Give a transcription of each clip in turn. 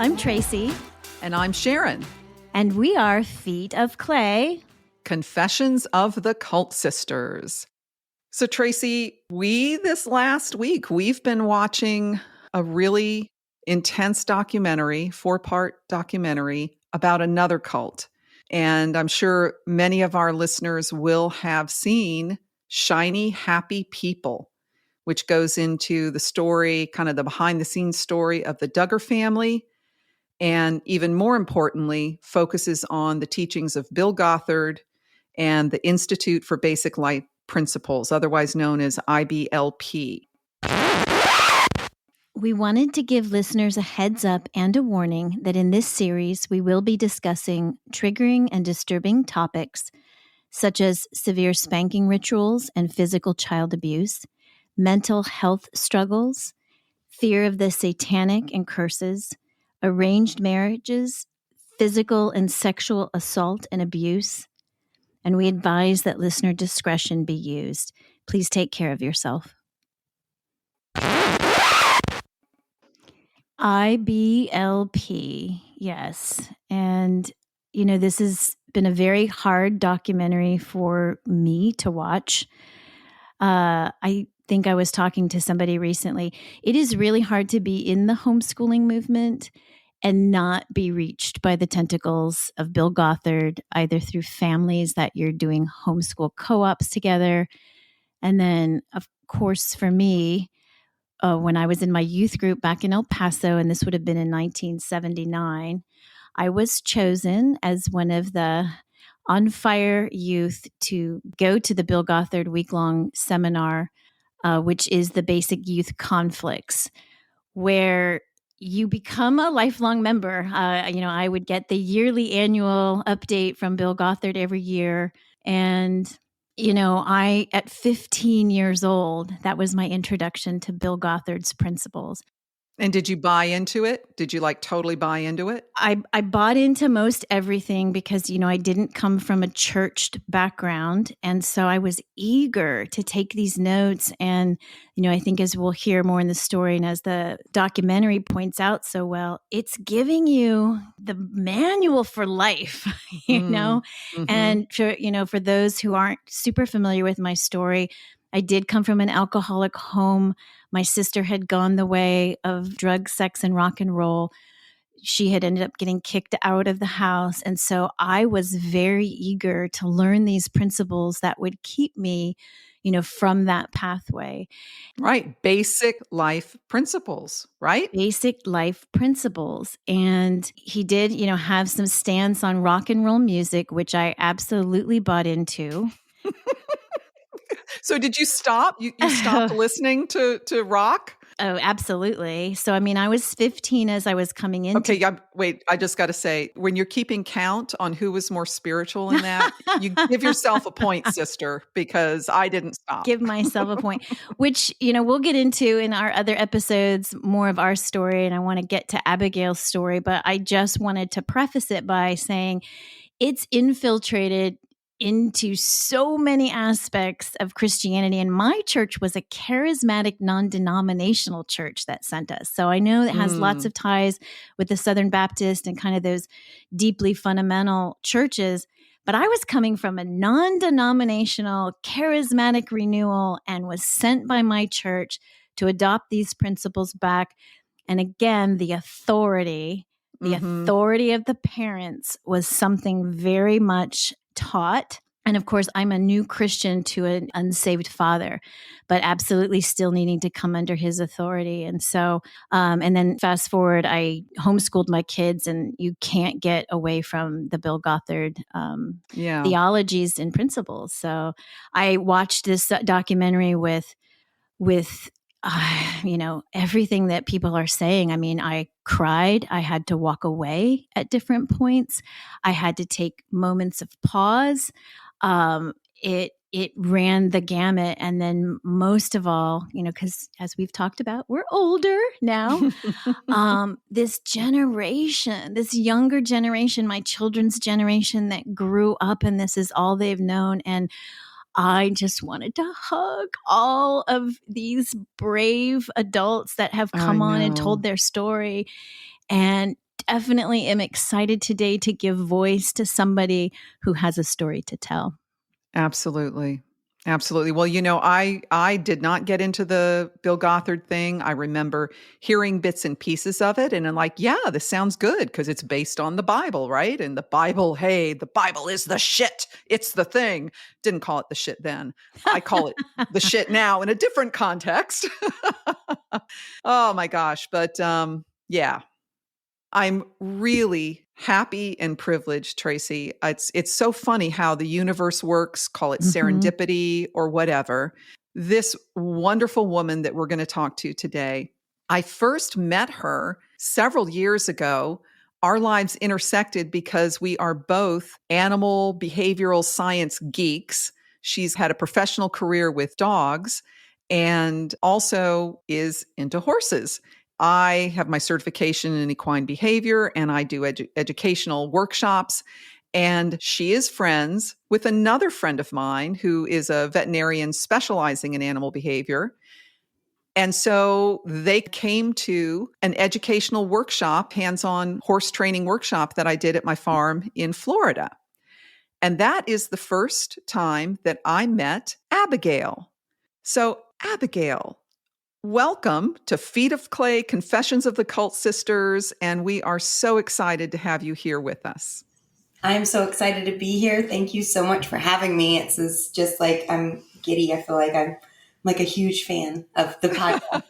I'm Tracey. And I'm Sharon. And we are Feet of Clay. Confessions of the Cult Sisters. So Tracey, this last week, we've been watching a really intense documentary, 4-part documentary about another cult. And I'm sure many of our listeners will have seen Shiny Happy People, which goes into the story, kind of the behind the scenes story of the Duggar family. And even more importantly, focuses on the teachings of Bill Gothard and the Institute for Basic Life Principles, otherwise known as IBLP. We wanted to give listeners a heads up and a warning that in this series, we will be discussing triggering and disturbing topics such as severe spanking rituals and physical child abuse, mental health struggles, fear of the satanic and curses, arranged marriages, physical and sexual assault and abuse, and we advise that listener discretion be used. Please take care of yourself. IBLP, yes. And, this has been a very hard documentary for me to watch. I think I was talking to somebody recently. It is really hard to be in the homeschooling movement and not be reached by the tentacles of Bill Gothard, either through families that you're doing homeschool co-ops together. And then, of course, for me, when I was in my youth group back in El Paso, and this would have been in 1979, I was chosen as one of the on fire youth to go to the Bill Gothard week-long seminar, which is the Basic Youth Conflicts, where you become a lifelong member. I would get the yearly annual update from Bill Gothard every year. And, at 15 years old, that was my introduction to Bill Gothard's principles. And did you buy into it? Did you totally buy into it? I bought into most everything because, I didn't come from a churched background. And so I was eager to take these notes. And, I think as we'll hear more in the story and as the documentary points out so well, it's giving you the manual for life, Mm-hmm. And, for those who aren't super familiar with my story, I did come from an alcoholic home. My sister had gone the way of drugs, sex, and rock and roll. She had ended up getting kicked out of the house. And so I was very eager to learn these principles that would keep me, from that pathway. Right. Basic life principles, right? Basic life principles. And he did, have some stance on rock and roll music, which I absolutely bought into. So did you stop? You stopped listening to rock? Oh, absolutely. So, I was 15 as I was coming into... Okay, wait, I just got to say, when you're keeping count on who was more spiritual in that, you give yourself a point, sister, because I didn't stop. Give myself a point, which, we'll get into in our other episodes, more of our story, and I want to get to Abigail's story, but I just wanted to preface it by saying it's infiltrated into so many aspects of Christianity. And my church was a charismatic, non-denominational church that sent us. So I know it has lots of ties with the Southern Baptist and kind of those deeply fundamental churches. But I was coming from a non-denominational, charismatic renewal and was sent by my church to adopt these principles back. And again, the authority of the parents was something very much taught. And of course, I'm a new Christian to an unsaved father, but absolutely still needing to come under his authority. And so, and then fast forward, I homeschooled my kids, and you can't get away from the Bill Gothard theologies and principles. So I watched this documentary with everything that people are saying. I cried. I had to walk away at different points. I had to take moments of pause. It ran the gamut. And then most of all, because as we've talked about, we're older now. This generation, this younger generation, my children's generation that grew up and this is all they've known. And I just wanted to hug all of these brave adults that have come on and told their story. And definitely am excited today to give voice to somebody who has a story to tell. Absolutely. Absolutely. Well, I did not get into the Bill Gothard thing. I remember hearing bits and pieces of it, and I'm like, yeah, this sounds good because it's based on the Bible, right? And the Bible, hey, the Bible is the shit. It's the thing. Didn't call it the shit then. I call it the shit now in a different context. Oh my gosh. But yeah, I'm really happy and privileged, Tracey. It's so funny how the universe works, call it Mhm. serendipity or whatever. This wonderful woman that we're going to talk to today, I first met her several years ago. Our lives intersected because we are both animal behavioral science geeks. She's had a professional career with dogs and also is into horses. I have my certification in equine behavior and I do educational workshops. And she is friends with another friend of mine who is a veterinarian specializing in animal behavior. And so they came to an educational workshop, hands on horse training workshop that I did at my farm in Florida. And that is the first time that I met Abigail. So, Abigail, welcome to Feet of Clay, Confessions of the Cult Sisters, and we are so excited to have you here with us. I'm so excited to be here. Thank you so much for having me. It's just like I'm giddy. I feel like I'm like a huge fan of the podcast.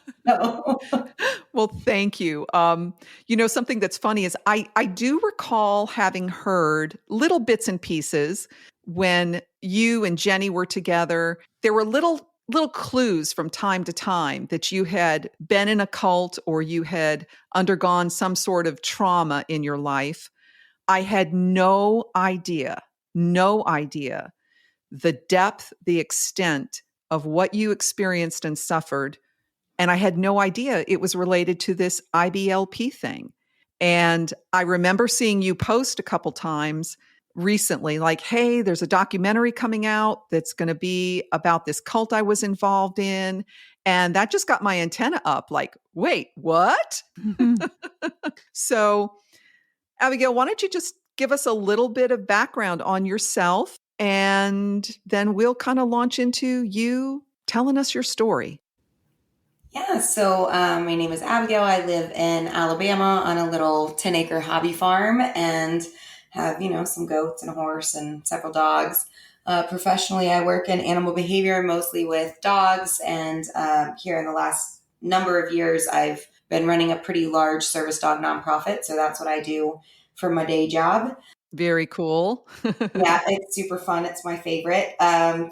Well, thank you. Something that's funny is I do recall having heard little bits and pieces when you and Jenny were together. There were little clues from time to time that you had been in a cult or you had undergone some sort of trauma in your life. I had no idea the depth, the extent of what you experienced and suffered. And I had no idea it was related to this IBLP thing. And I remember seeing you post a couple times recently, like, hey, there's a documentary coming out that's going to be about this cult I was involved in. And that just got my antenna up, like, wait, what? So, Abigail, why don't you just give us a little bit of background on yourself, and then we'll kind of launch into you telling us your story. Yeah, so my name is Abigail. I live in Alabama on a little 10-acre hobby farm and have, some goats and a horse and several dogs. Professionally, I work in animal behavior, mostly with dogs. And here in the last number of years, I've been running a pretty large service dog nonprofit. So that's what I do for my day job. Very cool. Yeah, it's super fun. It's my favorite.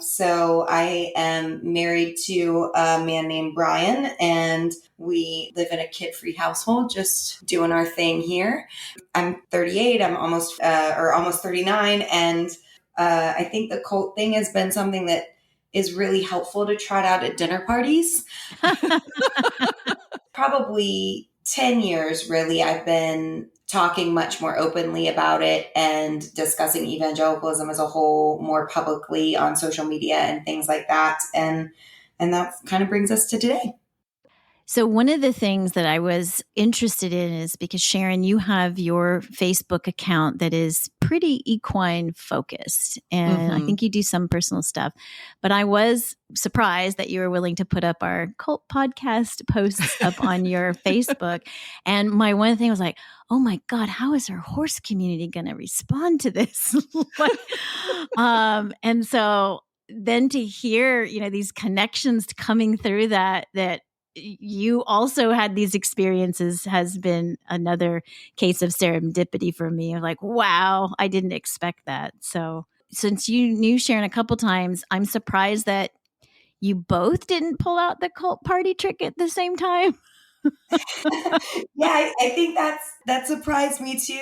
So I am married to a man named Brian, and we live in a kid-free household, just doing our thing here. I'm 38. I'm almost 39, and I think the cult thing has been something that is really helpful to trot out at dinner parties. Probably 10 years, really, I've been talking much more openly about it and discussing evangelicalism as a whole more publicly on social media and things like that. And that kind of brings us to today. So one of the things that I was interested in is because, Sharon, you have your Facebook account that is pretty equine focused, and I think you do some personal stuff. But I was surprised that you were willing to put up our cult podcast posts up on your Facebook. And my one thing was like, oh my God, how is our horse community going to respond to this? And so then to hear, these connections coming through that you also had these experiences has been another case of serendipity for me. I'm like, wow, I didn't expect that. So since you knew Sharon a couple times, I'm surprised that you both didn't pull out the cult party trick at the same time. Yeah, I think that surprised me too.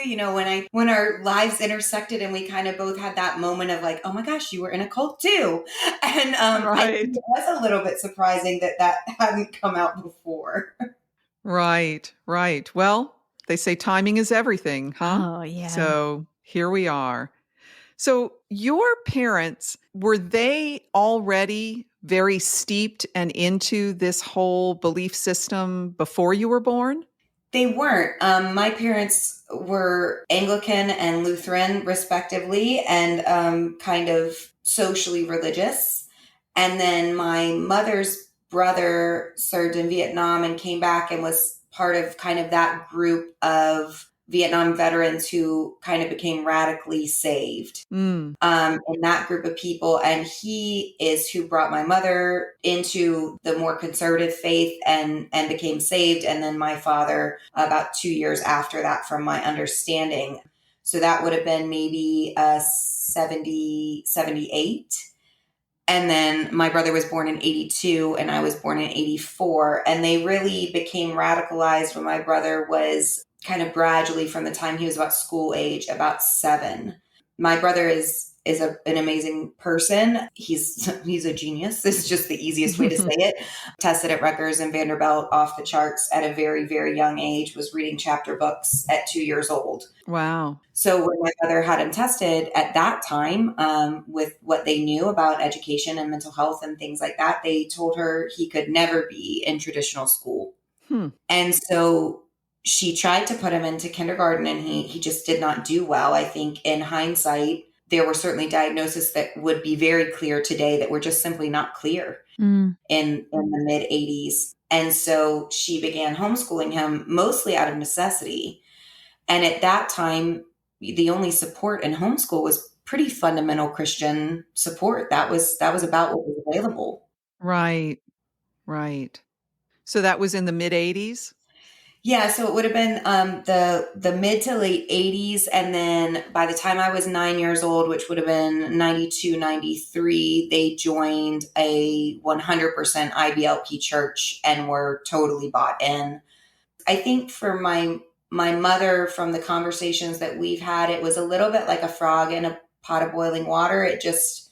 When our lives intersected and we kind of both had that moment of like, oh my gosh, you were in a cult too. And Right. I think it was a little bit surprising that hadn't come out before. Right. Well, they say timing is everything, huh? Oh, yeah. So here we are. So your parents, were they already very steeped and into this whole belief system before you were born? They weren't. My parents were Anglican and Lutheran, respectively, and kind of socially religious. And then my mother's brother served in Vietnam and came back and was part of kind of that group of Vietnam veterans who kind of became radically saved. In that group of people. And he is who brought my mother into the more conservative faith and became saved. And then my father about 2 years after that, from my understanding. So that would have been maybe 78. And then my brother was born in 82 and I was born in 84. And they really became radicalized when my brother was kind of gradually, from the time he was about school age, about 7. My brother is an amazing person. He's a genius. This is just the easiest way to say it. Tested at Rutgers and Vanderbilt, off the charts at a very, very young age, was reading chapter books at 2 years old. Wow. So when my mother had him tested at that time, with what they knew about education and mental health and things like that, they told her he could never be in traditional school. And so she tried to put him into kindergarten and he just did not do well. I think in hindsight, there were certainly diagnoses that would be very clear today that were just simply not clear in the mid 80s. And so she began homeschooling him mostly out of necessity. And at that time, the only support in homeschool was pretty fundamental Christian support. That was about what was available. Right. So that was in the mid 80s? Yeah, so it would have been the mid to late 80s. And then by the time I was 9 years old, which would have been 92, 93, they joined a 100% IBLP church and were totally bought in. I think for my mother, from the conversations that we've had, it was a little bit like a frog in a pot of boiling water. It just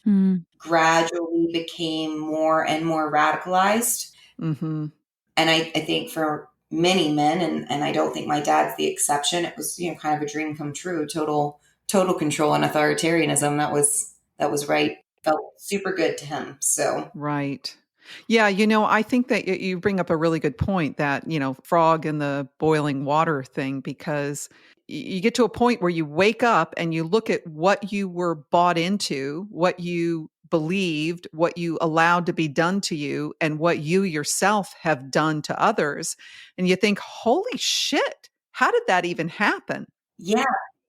gradually became more and more radicalized. And I think for many men, and I don't think my dad's the exception, it was, kind of a dream come true, total control and authoritarianism. That was right. Felt super good to him. So. Right. Yeah, I think that you bring up a really good point, that, frog in the boiling water thing, because you get to a point where you wake up and you look at what you were bought into, what you believed, what you allowed to be done to you, and what you yourself have done to others. And you think, holy shit, how did that even happen? Yeah.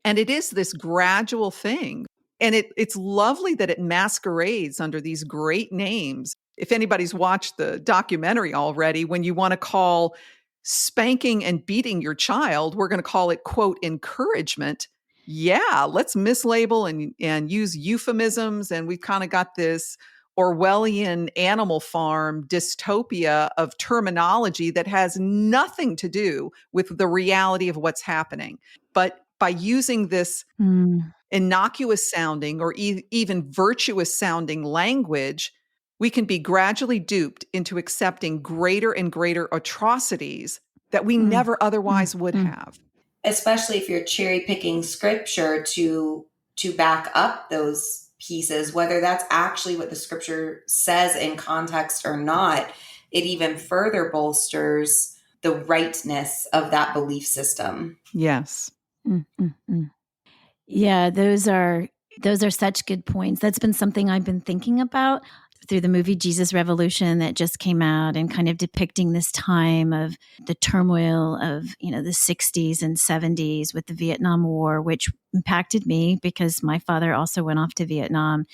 And it is this gradual thing. And it's lovely that it masquerades under these great names. If anybody's watched the documentary already, when you want to call spanking and beating your child, we're going to call it, quote, encouragement. Yeah, let's mislabel and use euphemisms. And we've kind of got this Orwellian Animal Farm dystopia of terminology that has nothing to do with the reality of what's happening. But by using this innocuous sounding or even virtuous sounding language, we can be gradually duped into accepting greater and greater atrocities that we never otherwise would have. Especially if you're cherry picking scripture to back up those pieces, whether that's actually what the scripture says in context or not, it even further bolsters the rightness of that belief system. Yes. Yeah, those are such good points. That's been something I've been thinking about through the movie Jesus Revolution that just came out, and kind of depicting this time of the turmoil of, the 60s and 70s with the Vietnam War, which impacted me because my father also went off to Vietnam,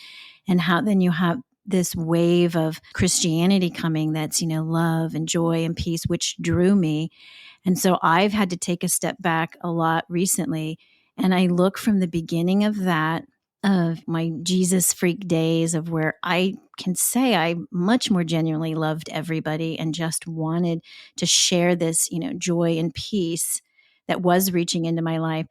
and how then you have this wave of Christianity coming that's, love and joy and peace, which drew me. And so I've had to take a step back a lot recently. And I look from the beginning of that, of my Jesus freak days, of where I can say I much more genuinely loved everybody and just wanted to share this, joy and peace that was reaching into my life,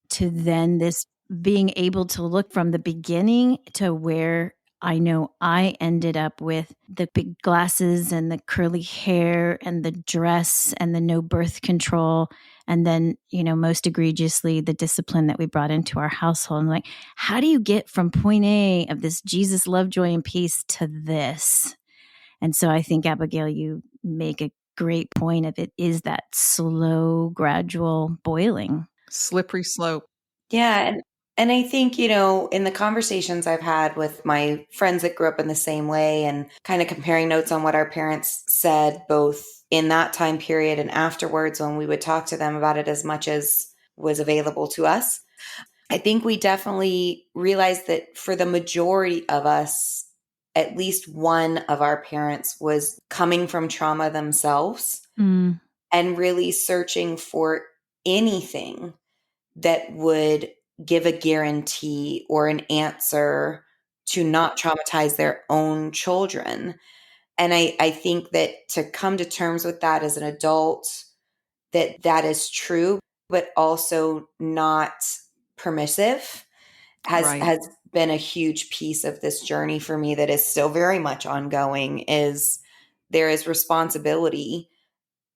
to then this being able to look from the beginning to where I know I ended up with the big glasses and the curly hair and the dress and the no birth control. And then, most egregiously, the discipline that we brought into our household. And like, how do you get from point A of this Jesus, love, joy, and peace to this? And so I think, Abigail, you make a great point of it is that slow, gradual boiling. Slippery slope. Yeah. And I think, in the conversations I've had with my friends that grew up in the same way and kind of comparing notes on what our parents said, both in that time period and afterwards when we would talk to them about it as much as was available to us, I think we definitely realized that for the majority of us, at least one of our parents was coming from trauma themselves Mm. and really searching for anything that would give a guarantee or an answer to not traumatize their own children. And I think that to come to terms with that as an adult, that is true, but also not permissive Right. has been a huge piece of this journey for me that is still very much ongoing. Is there is responsibility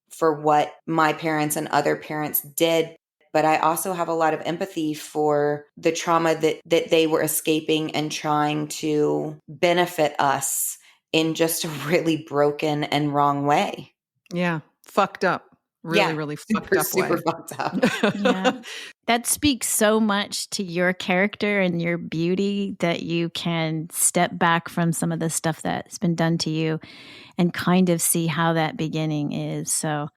for what my parents and other parents did, but I also have a lot of empathy for the trauma that they were escaping and trying to benefit us in just a really broken and wrong way. Yeah. Fucked up. Really, Yeah, really fucked super, up super way. fucked up. Yeah. That speaks so much to your character and your beauty that you can step back from some of the stuff that's been done to you and kind of see how that beginning is. So,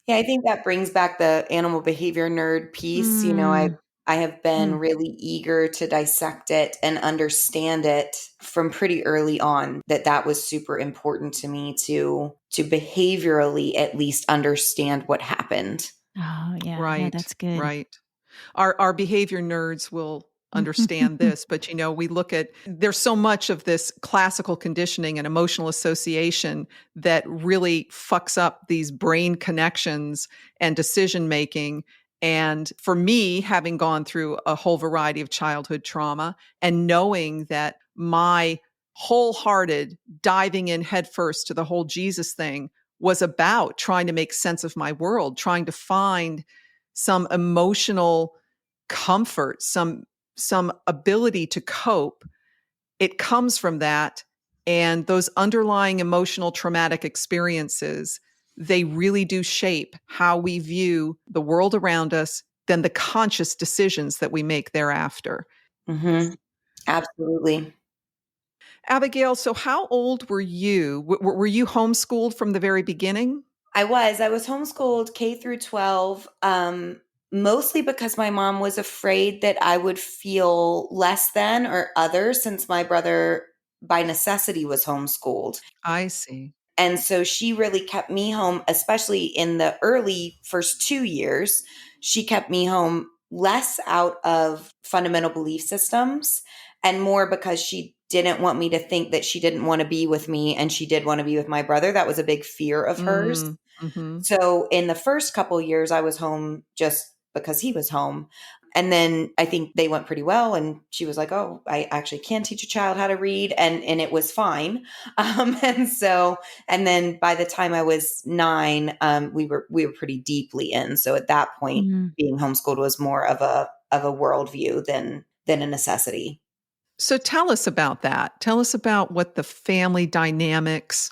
Yeah, I think that brings back the animal behavior nerd piece. mm, I have been mm. really eager to dissect it and understand it from pretty early on, that was super important to me to behaviorally at least understand what happened. Oh, yeah. Yeah, Right. that's good. Right. Our behavior nerds will understand this, but we look at there's so much of this classical conditioning and emotional association that really fucks up these brain connections and decision making. And for me, having gone through a whole variety of childhood trauma and knowing that my wholehearted diving in headfirst to the whole Jesus thing was about trying to make sense of my world, trying to find some emotional comfort, some ability to cope. It comes from that, and those underlying emotional traumatic experiences, they really do shape how we view the world around us, then the conscious decisions that we make thereafter. Mm-hmm. Absolutely. Abigail, so how old were you? Were you homeschooled from the very beginning? I was homeschooled K through 12, mostly because my mom was afraid that I would feel less than or other since my brother by necessity was homeschooled. I see. And so she really kept me home, especially in the early first 2 years. She kept me home less out of fundamental belief systems and more because she didn't want me to think that she didn't want to be with me and she did want to be with my brother. That was a big fear of hers. Mm-hmm. So in the first couple of years, I was home just because he was home. And then I think they went pretty well. And she was like, "Oh, I actually can teach a child how to read." And it was fine. And then by the time I was 9, we were pretty deeply in. So at that point, Mm. being homeschooled was more of a worldview than a necessity. So tell us about that. Tell us about what the family dynamics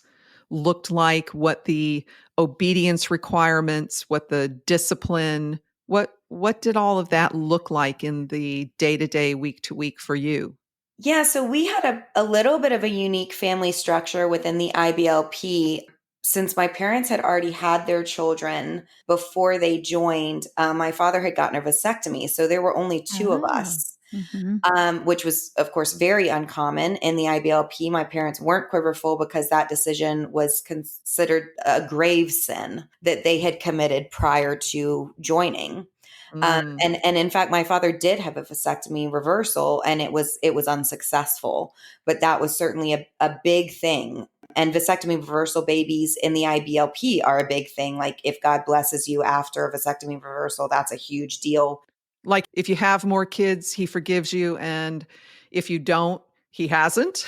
looked like, what the obedience requirements, what the discipline, what did all of that look like in the day-to-day, week-to-week for you? Yeah, so we had a little bit of a unique family structure within the IBLP. Since my parents had already had their children before they joined, my father had gotten a vasectomy. So there were only two of Oh. us, Mm-hmm. which was, of course, very uncommon in the IBLP. My parents weren't quiverful because that decision was considered a grave sin that they had committed prior to joining. Mm. And in fact, my father did have a vasectomy reversal, and it was unsuccessful. But that was certainly a big thing. And vasectomy reversal babies in the IBLP are a big thing. Like if God blesses you after a vasectomy reversal, that's a huge deal. Like if you have more kids, he forgives you, and if you don't, he hasn't.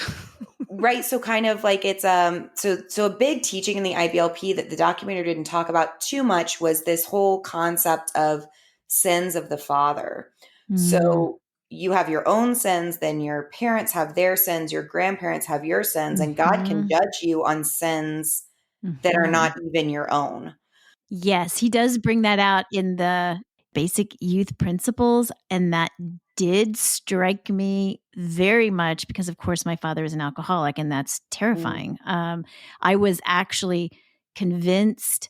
Right. So kind of like it's so a big teaching in the IBLP that the documentary didn't talk about too much was this whole concept of sins of the father. Mm. So you have your own sins, then your parents have their sins, your grandparents have your sins, and God can Mm-hmm. judge you on sins that are Mhm. not even your own. Yes, he does bring that out in the basic youth principles, and that did strike me very much because, of course, my father is an alcoholic, and that's Mm. terrifying. I was actually convinced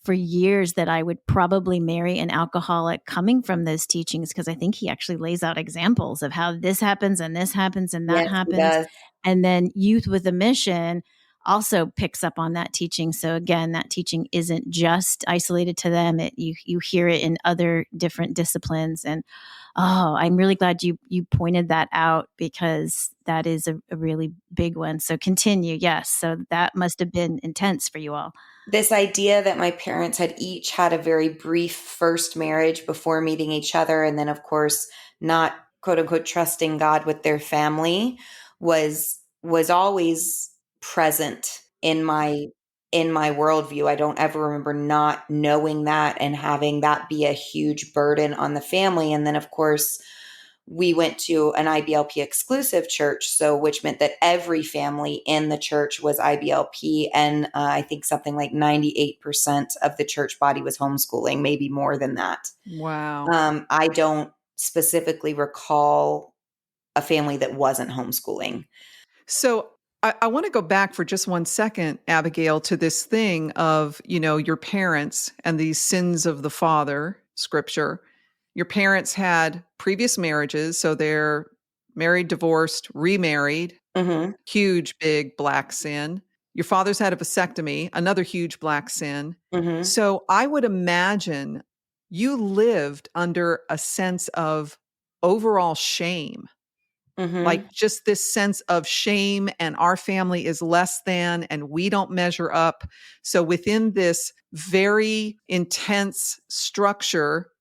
for years that I would probably marry an alcoholic coming from those teachings because I think he actually lays out examples of how this happens and this happens and that Yes, he happens. does. And then Youth with a Mission also picks up on that teaching. So again, that teaching isn't just isolated to them. You hear it in other different disciplines. And oh, I'm really glad you pointed that out because that is a really big one. So continue. Yes. So that must have been intense for you all. This idea that my parents had each had a very brief first marriage before meeting each other, and then, of course, not quote unquote trusting God with their family was always present in my worldview. I don't ever remember not knowing that and having that be a huge burden on the family. And then, of course, we went to an IBLP exclusive church, so which meant that every family in the church was IBLP, and I think something like 98% of the church body was homeschooling, maybe more than that. Wow. I don't specifically recall a family that wasn't homeschooling. So I want to go back for just one second, Abigail, to this thing of, your parents and these sins of the father scripture. Your parents had previous marriages, so they're married, divorced, remarried, Mm-hmm. huge, big black sin. Your father's had a vasectomy, another huge black sin. Mm-hmm. So I would imagine you lived under a sense of overall shame, Mm-hmm. like just this sense of shame, and our family is less than and we don't measure up. So within this very intense structure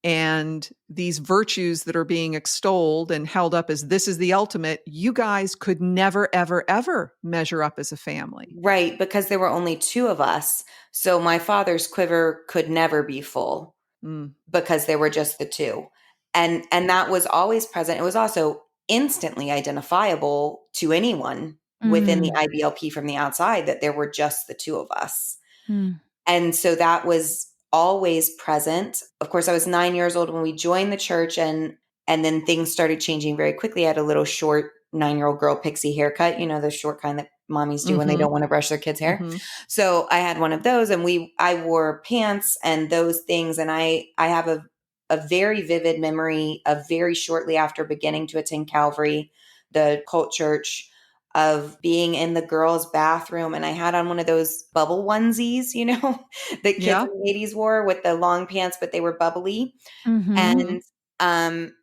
and these virtues that are being extolled and held up as this is the ultimate, you guys could never, ever, ever measure up as a family. Right, because there were only two of us, so my father's quiver could never be full, Mm. because there were just the two. And that was always present. It was also instantly identifiable to anyone within the Mm, IBLP from the outside that there were just the two of us. mm, And so that was always present. Of course, I was 9 years old when we joined the church, and then things started changing very quickly. I had a little short 9-year-old girl pixie haircut, the short kind that mommies do when they Mhm. don't want to brush their kids' hair. Mhm. So I had one of those, and I wore pants and those things. And I have a very vivid memory of very shortly after beginning to attend Calvary, the cult church, of being in the girls' bathroom, and I had on one of those bubble onesies, that kids Yeah. in the 80s wore with the long pants, but they were bubbly. mhm, Mhm. And um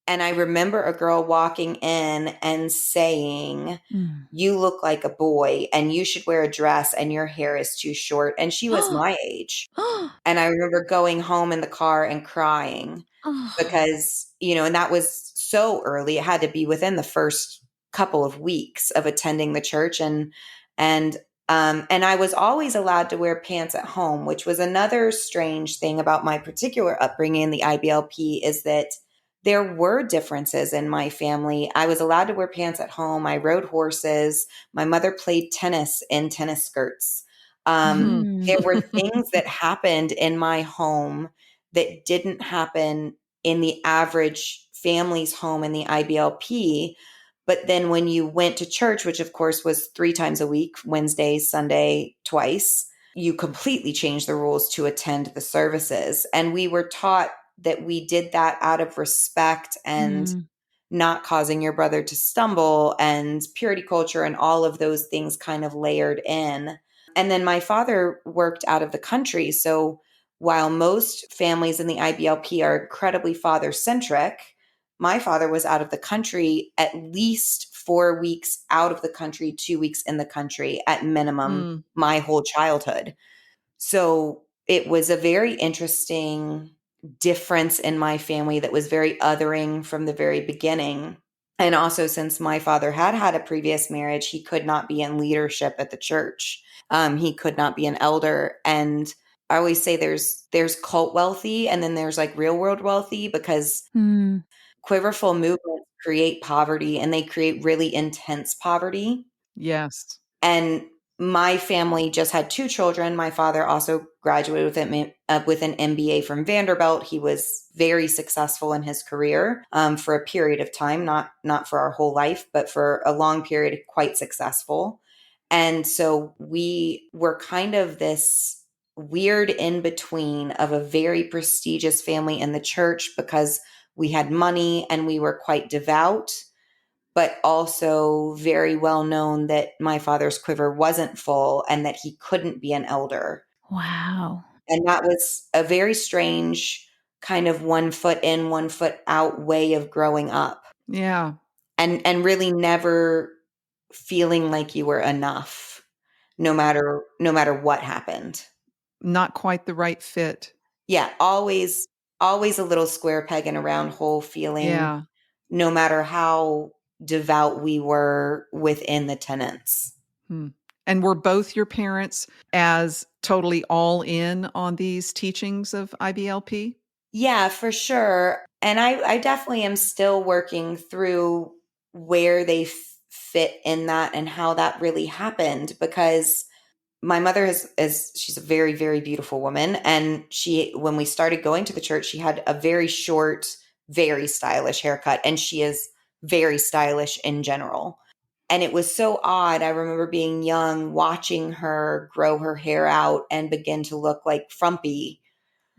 and I remember a girl walking in and saying, mm. "You look like a boy and you should wear a dress and your hair is too short." And she was my age. And I remember going home in the car and crying Oh. because, and that was so early. It had to be within the first couple of weeks of attending the church. And I was always allowed to wear pants at home, which was another strange thing about my particular upbringing in the IBLP, is that there were differences in my family. I was allowed to wear pants at home. I rode horses. My mother played tennis in tennis skirts. Mhm. There were things that happened in my home that didn't happen in the average family's home in the IBLP. But then when you went to church, which of course was 3 times a week, Wednesday, Sunday, twice, you completely changed the rules to attend the services. And we were taught that we did that out of respect and Mm, not causing your brother to stumble, and purity culture and all of those things kind of layered in. And then my father worked out of the country. So while most families in the IBLP are incredibly father centric, my father was out of the country at least 4 weeks out of the country, 2 weeks in the country at minimum, Mm. my whole childhood. So it was a very interesting difference in my family that was very othering from the very beginning. And also, since my father had had a previous marriage, he could not be in leadership at the church. He could not be an elder. And I always say there's cult wealthy, and then there's like real world wealthy, because mm, quiverful movements create poverty, and they create really intense poverty. Yes. And my family just had 2 children. My father also graduated with an MBA from Vanderbilt. He was very successful in his career for a period of time, not for our whole life, but for a long period, quite successful. And so we were kind of this weird in between of a very prestigious family in the church because we had money and we were quite devout, but also very well known that my father's quiver wasn't full and that he couldn't be an elder. Wow. And that was a very strange kind of 1 foot in, 1 foot out way of growing up. Yeah. And really never feeling like you were enough, no matter what happened. Not quite the right fit. Yeah, always a little square peg in a round hole feeling, Yeah. no matter how devout we were within the tenets. And were both your parents as totally all in on these teachings of IBLP? Yeah, for sure. And I definitely am still working through where they fit in that and how that really happened, because my mother she's a very, very beautiful woman. And when we started going to the church, she had a very short, very stylish haircut. And she is very stylish in general. And it was so odd. I remember being young, watching her grow her hair out and begin to look like frumpy.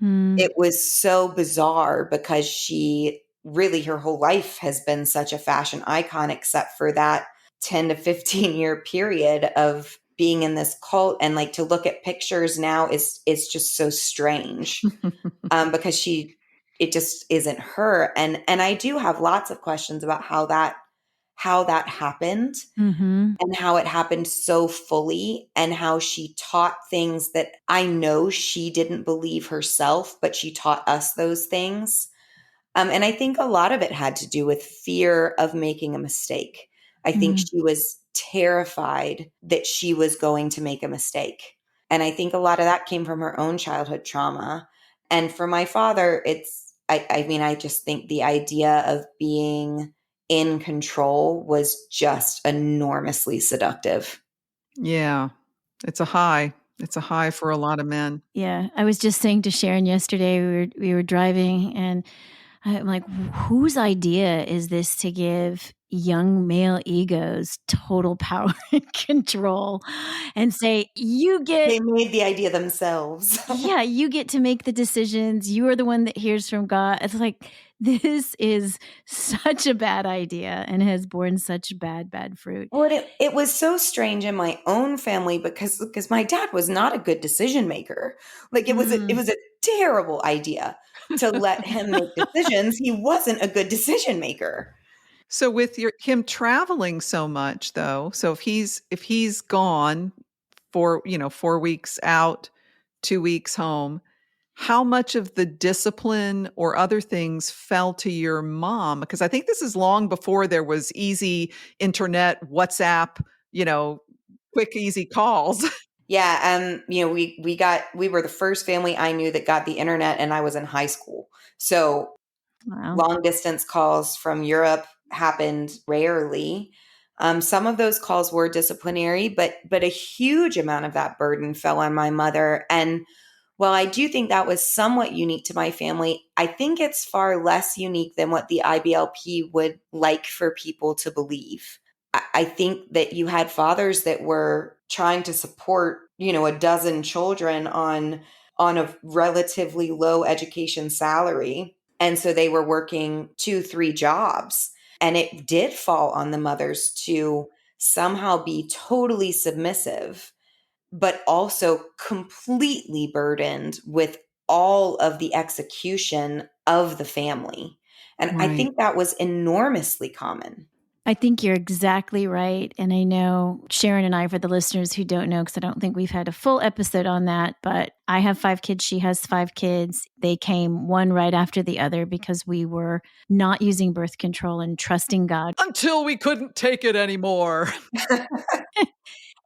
It was so bizarre because she really, her whole life has been such a fashion icon, except for that 10 to 15 year period of being in this cult. And like, to look at pictures now is just so strange because it just isn't her. And I do have lots of questions about how that happened. And how it happened so fully, and how she taught things that I know she didn't believe herself, but she taught us those things. And I think a lot of it had to do with fear of making a mistake. I think she was terrified that she was going to make a mistake. And I think a lot of that came from her own childhood trauma. And for my father, I just think the idea of being in control was just enormously seductive. Yeah. It's a high. It's a high for a lot of men. Yeah, I was just saying to Sharon yesterday, we were driving, and I'm like, whose idea is this to give young male egos total power and control and say, you get, They made the idea themselves. yeah, you get to make the decisions. You are the one that hears from God. It's like, this is such a bad idea and has borne such bad fruit. Well, it was so strange in my own family because my dad was not a good decision maker. Like, it was a terrible idea to let him make decisions. He wasn't a good decision maker. So with him traveling so much though, so if he's gone for, 4 weeks out, 2 weeks home, how much of the discipline or other things fell to your mom? Because I think this is long before there was easy internet, WhatsApp, quick, easy calls. Yeah, we were the first family I knew that got the internet, and I was in high school. So Wow. long distance calls from Europe happened rarely. Some of those calls were disciplinary, but a huge amount of that burden fell on my mother. And while I do think that was somewhat unique to my family, I think it's far less unique than what the IBLP would like for people to believe. I think that you had fathers that were trying to support, a dozen children on a relatively low education salary. And so they were working 2-3 jobs. And it did fall on the mothers to somehow be totally submissive, but also completely burdened with all of the execution of the family. And I Right. think that was enormously common. I think you're exactly right. And I know Sharon and I, for the listeners who don't know, because I don't think we've had a full episode on that, but I have 5 kids. She has 5 kids. They came one right after the other because we were not using birth control and trusting God. Until we couldn't take it anymore.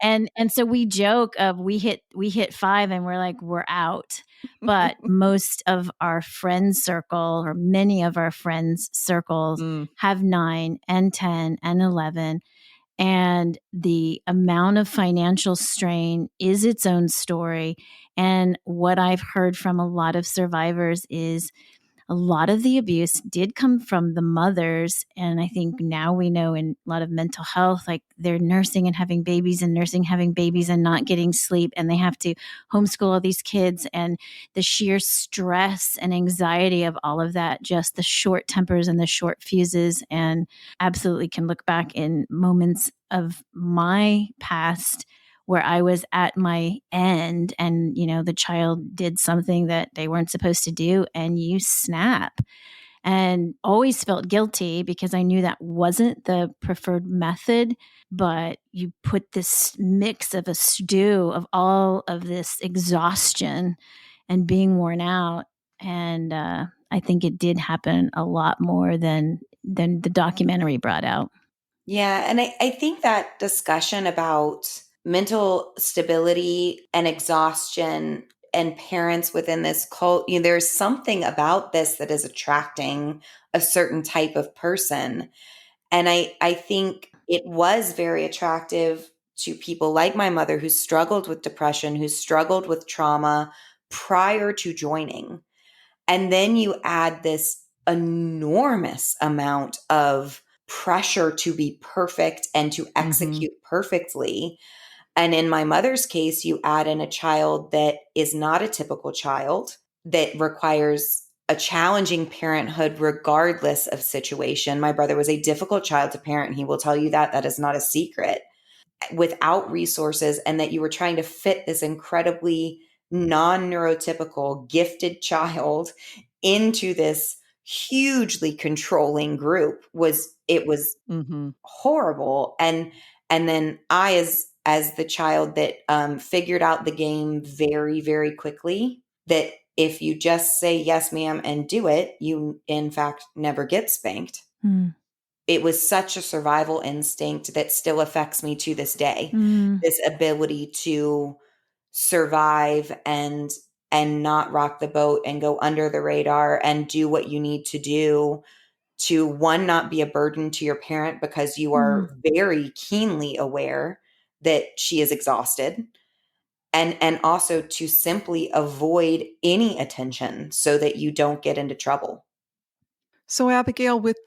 And so we joke of we hit 5 and we're like, we're out. But most of our friends circle, or many of our friends circles, have 9 and 10 and 11. And the amount of financial strain is its own story. And what I've heard from a lot of survivors is a lot of the abuse did come from the mothers. And I think now we know in a lot of mental health, like they're nursing and having babies and nursing, having babies and not getting sleep. And they have to homeschool all these kids. And the sheer stress and anxiety of all of that, just the short tempers and the short fuses. And absolutely can look back in moments of my past where I was at my end and, the child did something that they weren't supposed to do and you snap. And always felt guilty because I knew that wasn't the preferred method, but you put this mix of a stew of all of this exhaustion and being worn out. And I think it did happen a lot more than the documentary brought out. Yeah. And I think that discussion about mental stability and exhaustion and parents within this cult, there's something about this that is attracting a certain type of person. And I think it was very attractive to people like my mother who struggled with depression, who struggled with trauma prior to joining. And then you add this enormous amount of pressure to be perfect and to execute perfectly. And in my mother's case, you add in a child that is not a typical child, that requires a challenging parenthood regardless of situation. My brother was a difficult child to parent. He will tell you that. That is not a secret. Without resources, and that you were trying to fit this incredibly non-neurotypical gifted child into this hugely controlling group was horrible. And then I, as the child that figured out the game very, very quickly, that if you just say yes ma'am and do it, you in fact never get spanked. It was such a survival instinct that still affects me to this day. This ability to survive and not rock the boat and go under the radar and do what you need to do to, one, not be a burden to your parent because you are very keenly aware that she is exhausted, and also to simply avoid any attention so that you don't get into trouble. So, Abigail, with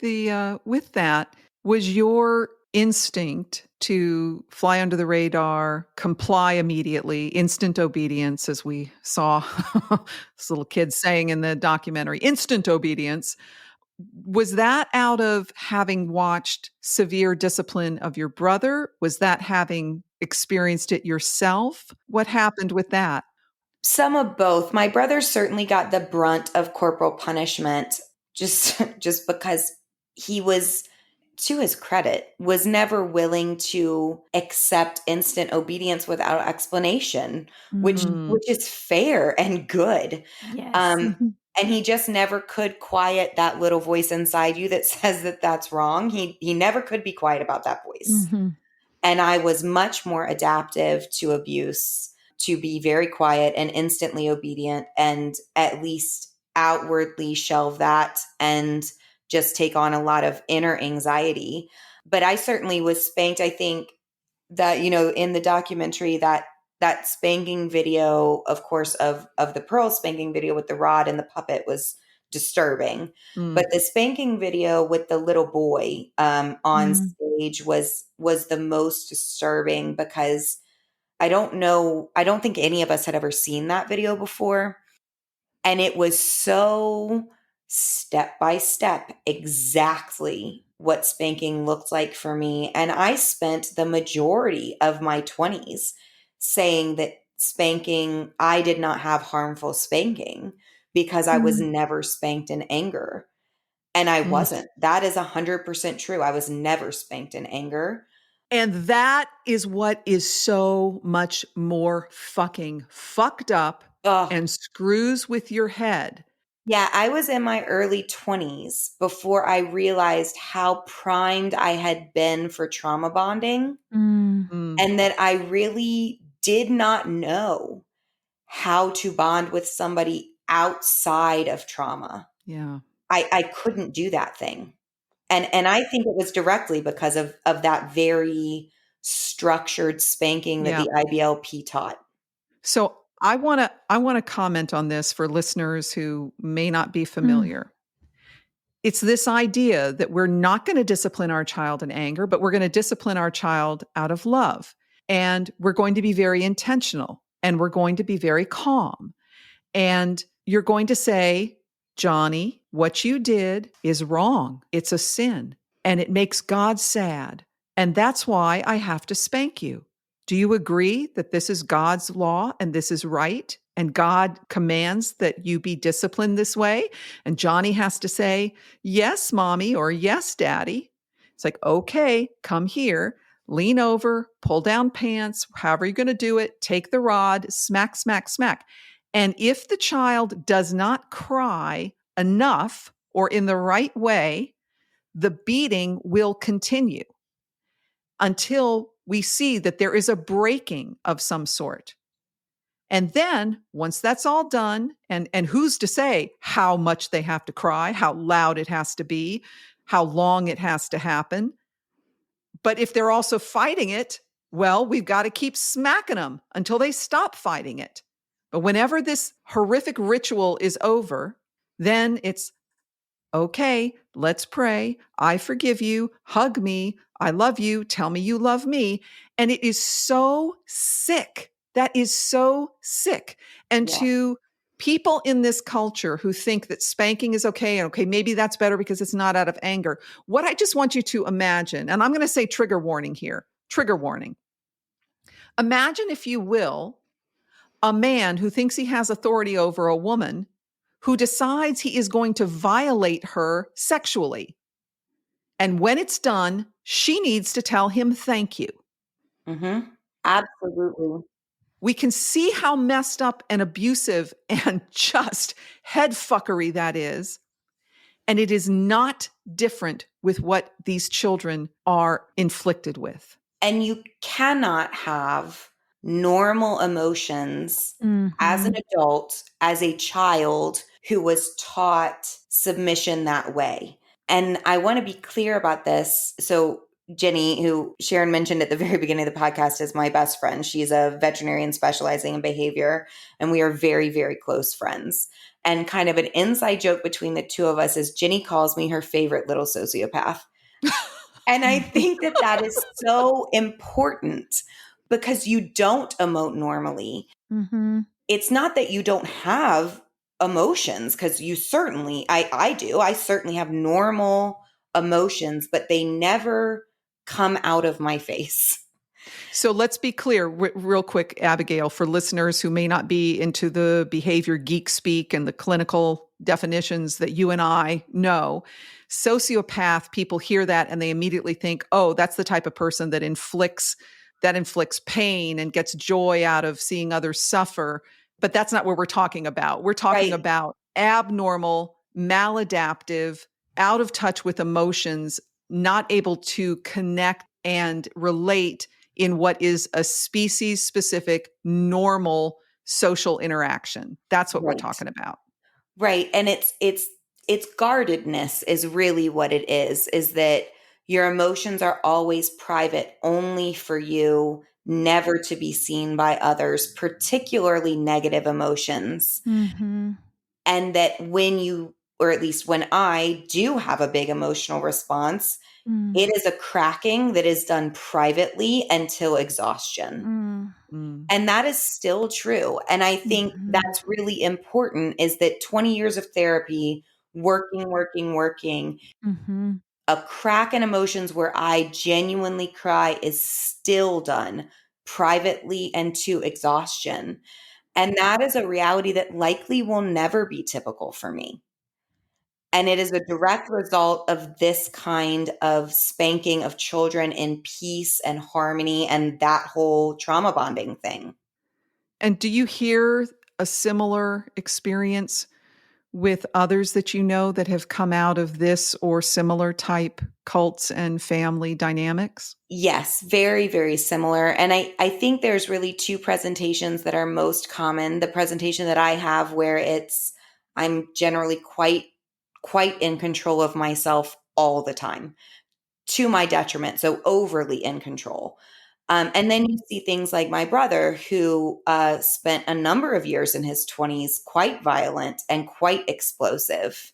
that, was your instinct to fly under the radar, comply immediately, instant obedience, as we saw this little kid saying in the documentary, instant obedience? Was that out of having watched severe discipline of your brother? Was that having experienced it yourself? What happened with that? Some of both. My brother certainly got the brunt of corporal punishment just because he was, to his credit, was never willing to accept instant obedience without explanation, which is fair and good. Yes. And he just never could quiet that little voice inside you that says that that's wrong. He never could be quiet about that voice. And I was much more adaptive to abuse, to be very quiet and instantly obedient and at least outwardly shelve that and just take on a lot of inner anxiety. But I certainly was spanked. I think that, in the documentary, that spanking video, of course, of the Pearl spanking video with the rod and the puppet was disturbing. But the spanking video with the little boy on stage was the most disturbing because I don't think any of us had ever seen that video before. And it was so step by step exactly what spanking looked like for me. And I spent the majority of my 20s saying that I did not have harmful spanking because I was never spanked in anger. And I wasn't. That is 100% true. I was never spanked in anger. And that is what is so much more fucking fucked up and screws with your head. Yeah, I was in my early 20s before I realized how primed I had been for trauma bonding, and that I really did not know how to bond with somebody outside of trauma. Yeah. I couldn't do that thing. And I think it was directly because of that very structured spanking that Yeah. the IBLP taught. So I want to comment on this for listeners who may not be familiar. It's this idea that we're not going to discipline our child in anger, but we're going to discipline our child out of love. And we're going to be very intentional, and we're going to be very calm. And you're going to say, Johnny, what you did is wrong. It's a sin, and it makes God sad. And that's why I have to spank you. Do you agree that this is God's law and this is right? And God commands that you be disciplined this way? And Johnny has to say, yes, mommy, or yes, daddy. It's like, okay, come here, lean over, pull down pants, however you're going to do it, take the rod, smack, smack, smack. And if the child does not cry enough or in the right way, the beating will continue until we see that there is a breaking of some sort. And then once that's all done, and who's to say how much they have to cry, how loud it has to be, how long it has to happen. But if they're also fighting it, well, we've got to keep smacking them until they stop fighting it. But whenever this horrific ritual is over, then it's okay, let's pray. I forgive you. Hug me. I love you. Tell me you love me. And it is so sick. That is so sick. And to people in this culture who think that spanking is okay, and okay, maybe that's better because it's not out of anger. What I just want you to imagine, and I'm going to say trigger warning here, trigger warning. Imagine, if you will, a man who thinks he has authority over a woman who decides he is going to violate her sexually. And when it's done, she needs to tell him thank you. Mm-hmm. Absolutely. We can see how messed up and abusive and just head fuckery that is. And it is not different with what these children are inflicted with. And you cannot have normal emotions as an adult, as a child who was taught submission that way. And I want to be clear about this. So Jenny, who Sharon mentioned at the very beginning of the podcast, is my best friend. She's a veterinarian specializing in behavior, and we are very, very close friends. And kind of an inside joke between the two of us is Jenny calls me her favorite little sociopath. And I think that that is so important because you don't emote normally. Mm-hmm. It's not that you don't have emotions, because you certainly, I do. I certainly have normal emotions, but they never come out of my face. So let's be clear real quick, Abigail, for listeners who may not be into the behavior geek speak and the clinical definitions that you and I know. Sociopath, people hear that and they immediately think, oh, that's the type of person that inflicts pain and gets joy out of seeing others suffer. But that's not what we're talking about. We're talking about abnormal, maladaptive, out of touch with emotions, not able to connect and relate in what is a species-specific, normal social interaction. That's what we're talking about. Right. And it's guardedness is really what it is that your emotions are always private, only for you, never to be seen by others, particularly negative emotions. Mm-hmm. And that when you, or at least when I do have a big emotional response, it is a cracking that is done privately until exhaustion. And that is still true. And I think that's really important, is that 20 years of therapy, working, a crack in emotions where I genuinely cry is still done privately and to exhaustion. And that is a reality that likely will never be typical for me. And it is a direct result of this kind of spanking of children in peace and harmony and that whole trauma bonding thing. And do you hear a similar experience with others that you know that have come out of this or similar type cults and family dynamics? Yes, very, very similar. And I think there's really two presentations that are most common. The presentation that I have, where I'm generally quite in control of myself all the time to my detriment. So overly in control. And then you see things like my brother, who spent a number of years in his 20s quite violent and quite explosive,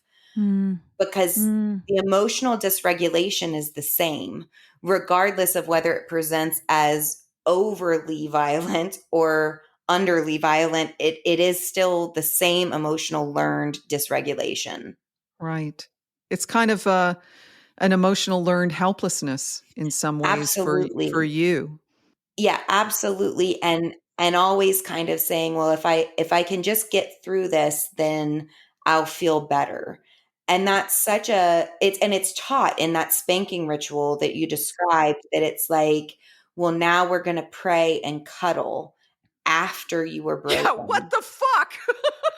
because the emotional dysregulation is the same, regardless of whether it presents as overly violent or underly violent. It is still the same emotional learned dysregulation. Right. It's kind of an emotional learned helplessness in some ways for Absolutely. you. Yeah, absolutely. And always kind of saying, well, if I can just get through this, then I'll feel better. And that's such it's taught in that spanking ritual that you described, that it's like, well, now we're going to pray and cuddle after you were Yeah, what broken. the fuck?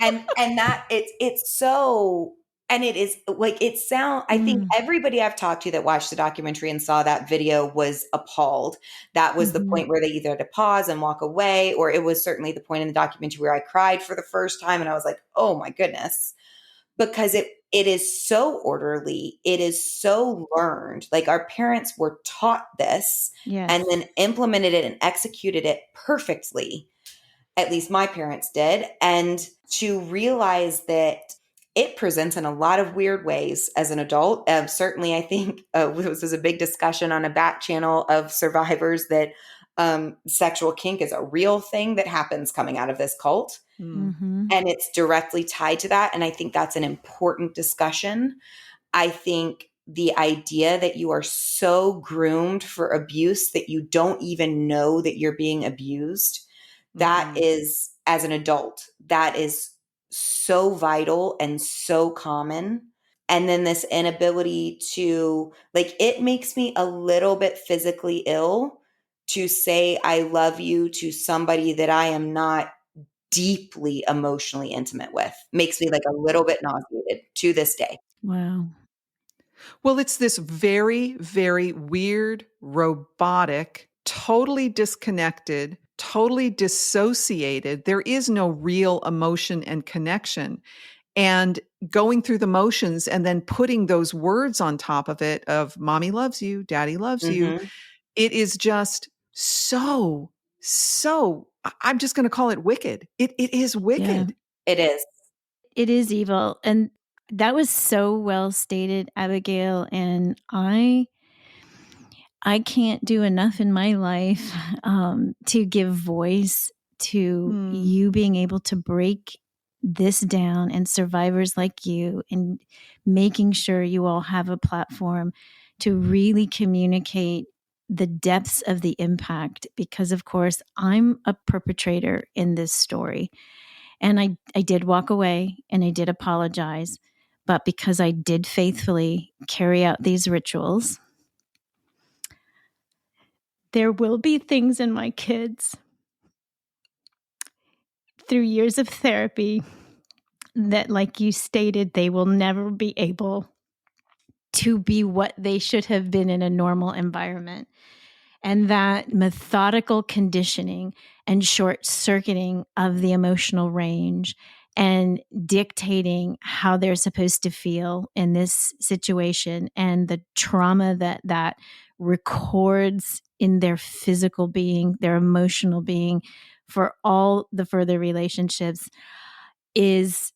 And that it's so, and it is like, I think everybody I've talked to that watched the documentary and saw that video was appalled. That was the point where they either had to pause and walk away, or it was certainly the point in the documentary where I cried for the first time and I was like, oh my goodness, because it is so orderly, it is so learned. Like, our parents were taught this and then implemented it and executed it perfectly. At least my parents did. And to realize that it presents in a lot of weird ways as an adult. Certainly, I think this was a big discussion on a back channel of survivors that sexual kink is a real thing that happens coming out of this cult. And it's directly tied to that. And I think that's an important discussion. I think the idea that you are so groomed for abuse that you don't even know that you're being abused, that is, as an adult, that is so vital and so common. And then this inability to, like, it makes me a little bit physically ill to say I love you to somebody that I am not deeply emotionally intimate with. Makes me like a little bit nauseated to this day. Wow. Well, it's this very, very weird, robotic, totally disconnected, totally dissociated. There is no real emotion and connection. And going through the motions and then putting those words on top of it of mommy loves you, daddy loves you. It is just so, I'm just going to call it wicked. It is wicked. It is. It is evil. And that was so well stated, Abigail. And I can't do enough in my life to give voice to you being able to break this down, and survivors like you, and making sure you all have a platform to really communicate the depths of the impact. Because, of course, I'm a perpetrator in this story. And I did walk away and I did apologize. But because I did faithfully carry out these rituals, there will be things in my kids through years of therapy that, like you stated, they will never be able to be what they should have been in a normal environment. And that methodical conditioning and short circuiting of the emotional range and dictating how they're supposed to feel in this situation, and the trauma that records in their physical being, their emotional being, for all the further relationships is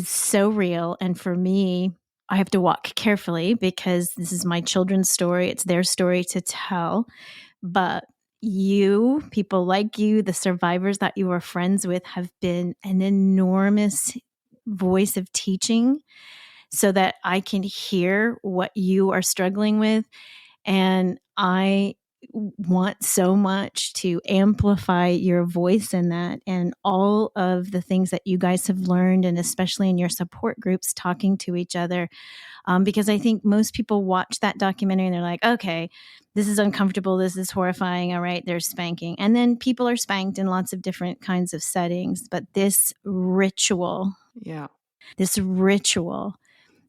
so real. And for me, I have to walk carefully because this is my children's story. It's their story to tell. But you, people like you, the survivors that you are friends with, have been an enormous voice of teaching so that I can hear what you are struggling with. And I want so much to amplify your voice in that, and all of the things that you guys have learned, and especially in your support groups, talking to each other. Because I think most people watch that documentary and they're like, okay, this is uncomfortable. This is horrifying. All right, there's spanking. And then people are spanked in lots of different kinds of settings. But this ritual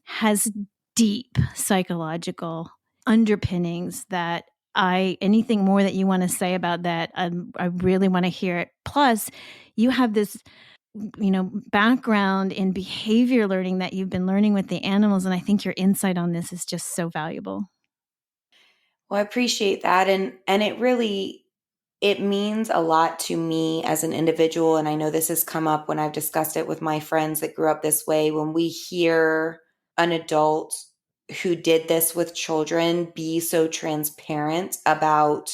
has deep psychological underpinnings that anything more that you want to say about that, I really want to hear it. Plus, you have this background in behavior learning that you've been learning with the animals. And I think your insight on this is just so valuable. Well, I appreciate that. And it means a lot to me as an individual. And I know this has come up when I've discussed it with my friends that grew up this way. When we hear an adult who did this with children be so transparent about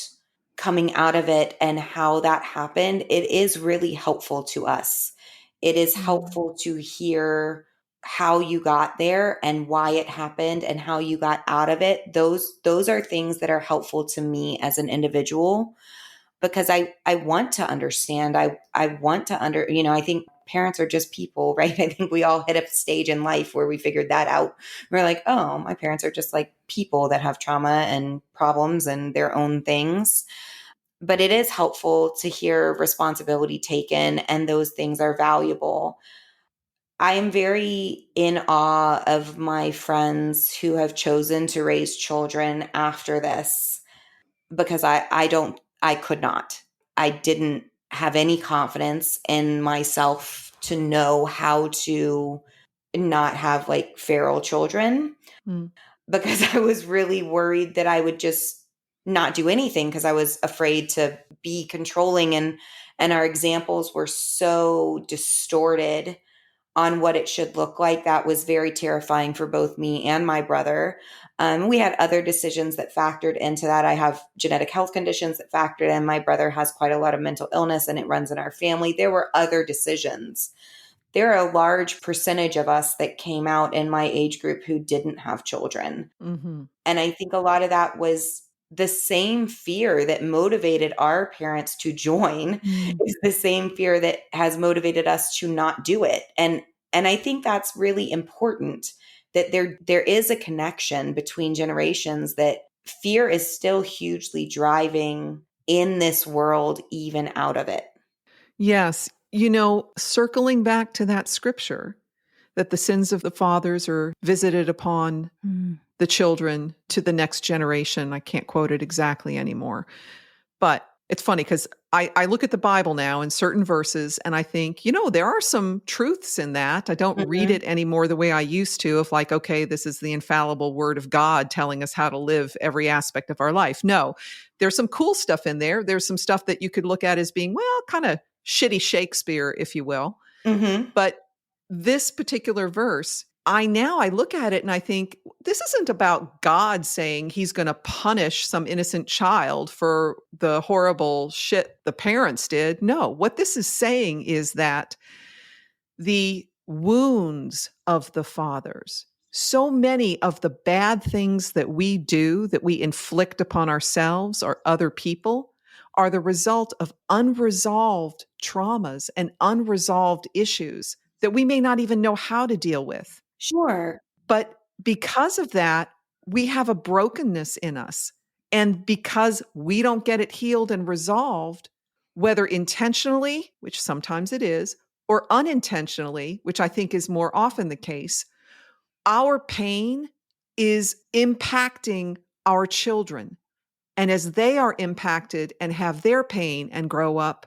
coming out of it and how that happened, it is really helpful to us. It is helpful to hear how you got there and why it happened and how you got out of it. Those are things that are helpful to me as an individual, because I want to understand. I want to I think parents are just people, right? I think we all hit a stage in life where we figured that out. We're like, oh, my parents are just like people that have trauma and problems and their own things. But it is helpful to hear responsibility taken, and those things are valuable. I am very in awe of my friends who have chosen to raise children after this, because I could not. I didn't have any confidence in myself to know how to not have like feral children, because I was really worried that I would just not do anything because I was afraid to be controlling, and our examples were so distorted on what it should look like. That was very terrifying for both me and my brother. We had other decisions that factored into that. I have genetic health conditions that factored in. My brother has quite a lot of mental illness and it runs in our family. There were other decisions. There are a large percentage of us that came out in my age group who didn't have children. Mm-hmm. And I think a lot of that was the same fear that motivated our parents to join is the same fear that has motivated us to not do it. And I think that's really important, that there is a connection between generations, that fear is still hugely driving in this world, even out of it. Yes. Circling back to that scripture, that the sins of the fathers are visited upon the children to the next generation. I can't quote it exactly anymore. But it's funny because I look at the Bible now in certain verses and I think, there are some truths in that. I don't read it anymore the way I used to, of like, okay, this is the infallible word of God telling us how to live every aspect of our life. No, there's some cool stuff in there. There's some stuff that you could look at as being, well, kind of shitty Shakespeare, if you will. Mm-hmm. But this particular verse, I look at it and I think, this isn't about God saying he's going to punish some innocent child for the horrible shit the parents did. No, what this is saying is that the wounds of the fathers, so many of the bad things that we do, that we inflict upon ourselves or other people, are the result of unresolved traumas and unresolved issues that we may not even know how to deal with. Sure. But because of that, we have a brokenness in us. And because we don't get it healed and resolved, whether intentionally, which sometimes it is, or unintentionally, which I think is more often the case, our pain is impacting our children. And as they are impacted and have their pain and grow up,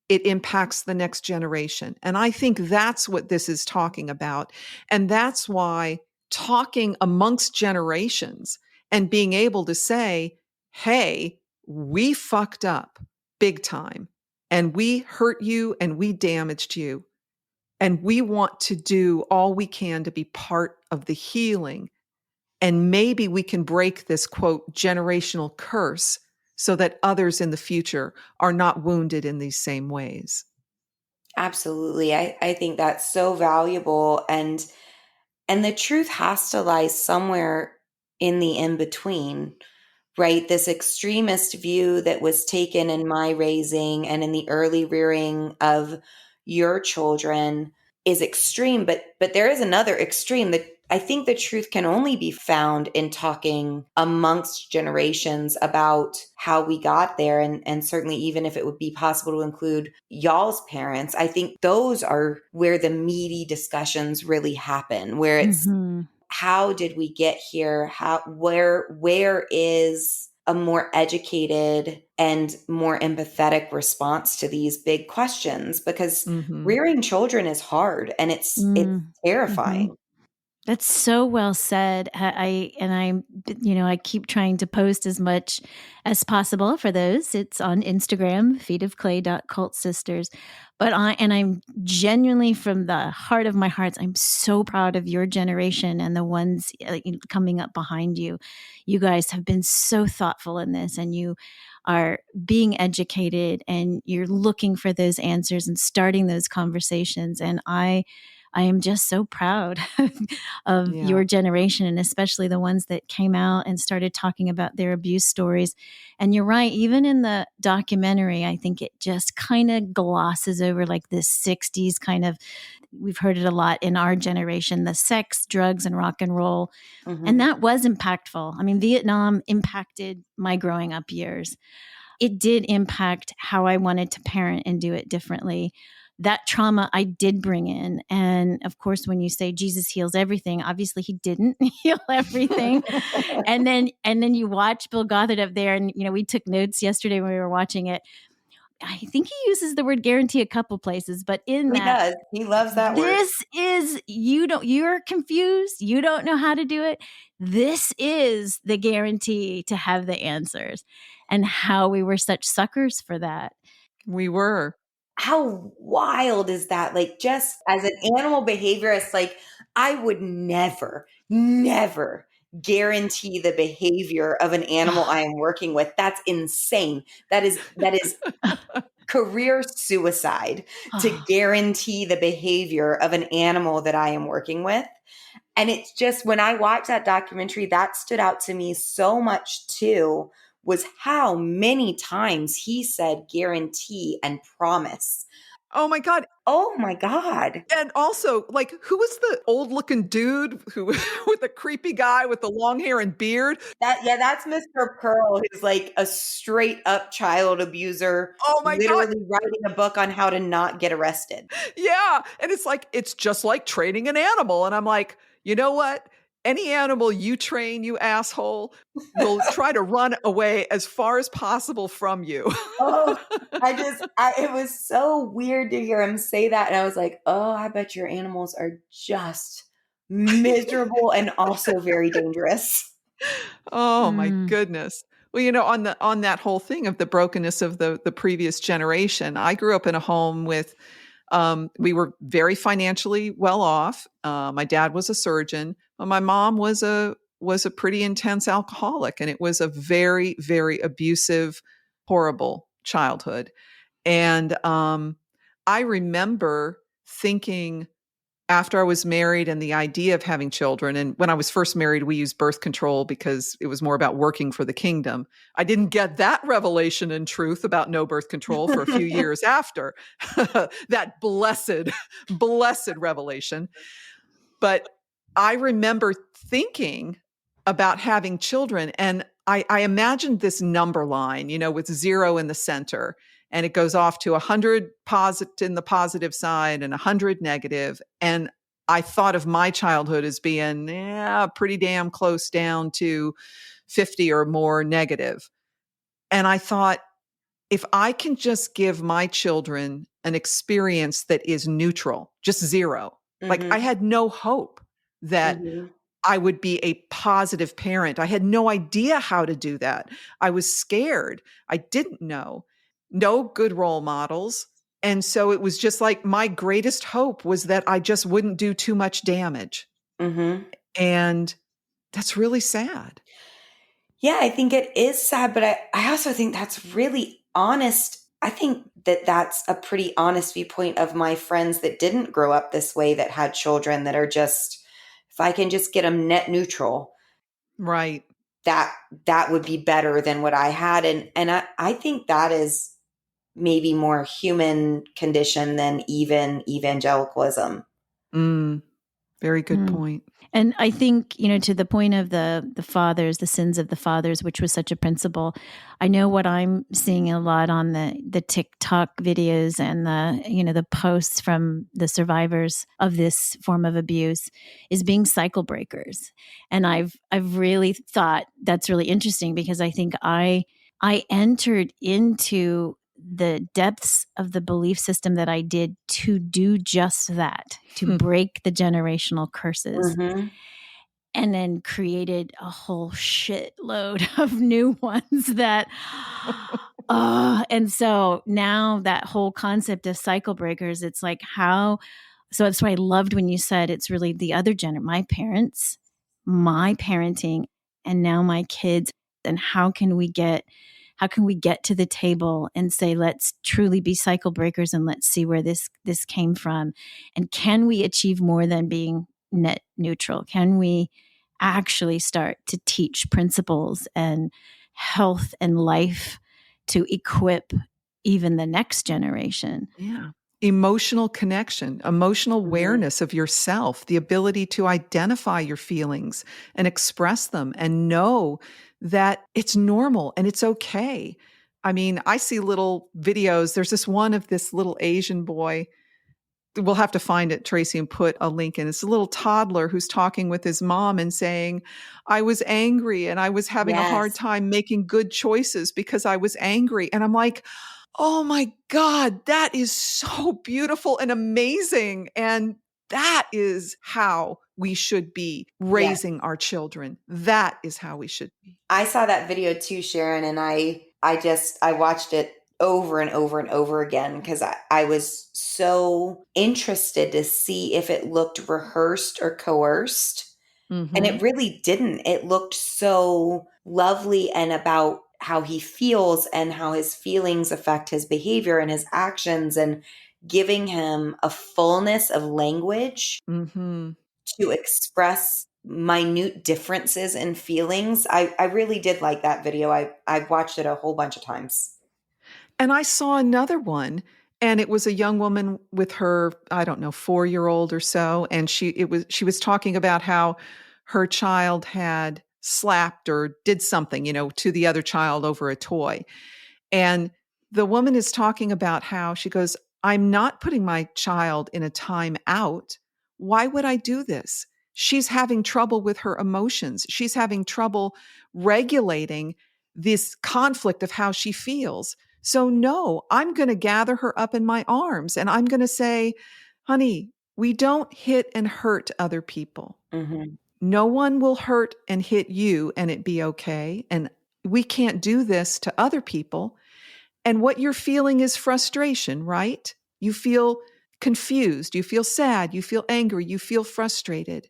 it impacts the next generation. And I think that's what this is talking about. And that's why talking amongst generations and being able to say, hey, we fucked up big time and we hurt you and we damaged you. And we want to do all we can to be part of the healing. And maybe we can break this, quote, generational curse so that others in the future are not wounded in these same ways. Absolutely. I think that's so valuable. And the truth has to lie somewhere in the in between, right? This extremist view that was taken in my raising and in the early rearing of your children is extreme, but there is another extreme that I think the truth can only be found in talking amongst generations about how we got there. And certainly, even if it would be possible to include y'all's parents, I think those are where the meaty discussions really happen, where it's, how did we get here? Where is a more educated and more empathetic response to these big questions, because rearing children is hard and it's terrifying. That's so well said. I keep trying to post as much as possible for those. It's on Instagram, feetofclay.cultsisters. I'm genuinely, from the heart of my hearts, I'm so proud of your generation and the ones coming up behind you. You guys have been so thoughtful in this, and you are being educated, and you're looking for those answers and starting those conversations. And I am just so proud of your generation, and especially the ones that came out and started talking about their abuse stories. And you're right, even in the documentary, I think it just kind of glosses over like this 60s kind of, we've heard it a lot in our generation, the sex, drugs, and rock and roll. And that was impactful. I mean, Vietnam impacted my growing up years. It did impact how I wanted to parent and do it differently. That trauma I did bring in. And of course, when you say Jesus heals everything, obviously he didn't heal everything. and then you watch Bill Gothard up there, and we took notes yesterday when we were watching it. I think he uses the word guarantee a couple places, but in He that, does. He loves that word. This is, you're confused, you don't know how to do it. This is the guarantee to have the answers, and how we were such suckers for that. We were. How wild is that? Like, just as an animal behaviorist, like, I would never guarantee the behavior of an animal I am working with. That's insane. That is career suicide to guarantee the behavior of an animal that I am working with. And it's just, when I watched that documentary, that stood out to me so much too, was how many times he said guarantee and promise. Oh my God. Oh my God. And also, like, who was the old looking dude who with the creepy guy with the long hair and beard? That's Mr. Pearl, who's like a straight up child abuser. Oh my literally God. writing a book on how to not get arrested. Yeah. And it's just like training an animal. And I'm like, you know what? Any animal you train, you asshole, will try to run away as far as possible from you. It was so weird to hear him say that. And I was like, oh, I bet your animals are just miserable and also very dangerous. Oh my goodness. Well, on that whole thing of the brokenness of the previous generation, I grew up in a home with, we were very financially well off. My dad was a surgeon. My mom was a pretty intense alcoholic, and it was a very, very abusive, horrible childhood. And I remember thinking, after I was married and the idea of having children, and when I was first married, we used birth control because it was more about working for the kingdom. I didn't get that revelation in truth about no birth control for a few years after that blessed revelation. But I remember thinking about having children, and I imagined this number line, with 0 in the center. And it goes off to 100 in the positive side and 100 negative. And I thought of my childhood as being pretty damn close down to 50 or more negative. And I thought, if I can just give my children an experience that is neutral, just 0, like I had no hope that I would be a positive parent. I had no idea how to do that. I was scared. I didn't know. No good role models. And so it was just like, my greatest hope was that I just wouldn't do too much damage. And that's really sad. Yeah, I think it is sad, but I also think that's really honest. I think that that's a pretty honest viewpoint of my friends that didn't grow up this way, that had children that are just, if I can just get them net neutral, right, that would be better than what I had. And I think that is maybe more human condition than even evangelicalism. Very good point. And I think, to the point of the fathers, the sins of the fathers, which was such a principle, I know what I'm seeing a lot on the TikTok videos and the posts from the survivors of this form of abuse is being cycle breakers. And I've really thought that's really interesting because I think I entered into the depths of the belief system that I did to do just that, to break the generational curses, and then created a whole shitload of new ones that, and so now that whole concept of cycle breakers, it's like so that's why I loved when you said it's really the other my parents, my parenting, and now my kids, and how can we get to the table and say, let's truly be cycle breakers and let's see where this came from. And can we achieve more than being net neutral? Can we actually start to teach principles and health and life to equip even the next generation? Yeah. Emotional connection, emotional awareness of yourself, the ability to identify your feelings and express them and know that it's normal and it's okay. I mean, I see little videos. There's this one of this little Asian boy. We'll have to find it, Tracey, and put a link in. It's a little toddler who's talking with his mom and saying, I was angry and I was having a hard time making good choices because I was angry. And I'm like, oh my God, that is so beautiful and amazing. And that is how we should be raising our children. That is how we should be. I saw that video too, Sharon, and I watched it over and over and over again because I was so interested to see if it looked rehearsed or coerced. And it really didn't. It looked so lovely and about how he feels and how his feelings affect his behavior and his actions, and giving him a fullness of language to express minute differences in feelings. I really did like that video. I watched it a whole bunch of times. And I saw another one, and it was a young woman with her, I don't know, 4-year-old or so. And she was talking about how her child had slapped or did something, to the other child over a toy. And the woman is talking about how she goes, I'm not putting my child in a time out. Why would I do this? She's having trouble with her emotions. She's having trouble regulating this conflict of how she feels. So no, I'm going to gather her up in my arms and I'm going to say, honey, we don't hit and hurt other people. No one will hurt and hit you and it be okay. And we can't do this to other people. And what you're feeling is frustration, right? You feel confused. You feel sad. You feel angry. You feel frustrated.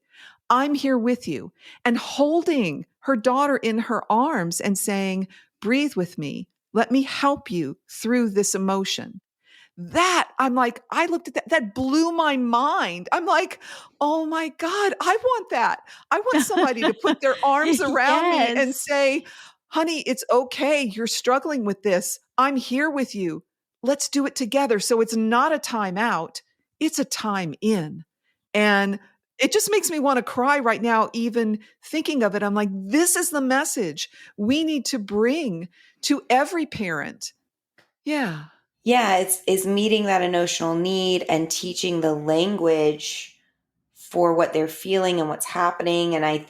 I'm here with you. And holding her daughter in her arms and saying, breathe with me. Let me help you through this emotion. That, I'm like, I looked at that blew my mind. I'm like, oh my God, I want that. I want somebody to put their arms around me and say, honey, it's okay. You're struggling with this. I'm here with you. Let's do it together. So it's not a time out. It's a time in. And it just makes me want to cry right now, even thinking of it. I'm like, this is the message we need to bring to every parent. Yeah. Yeah, it's meeting that emotional need and teaching the language for what they're feeling and what's happening. And I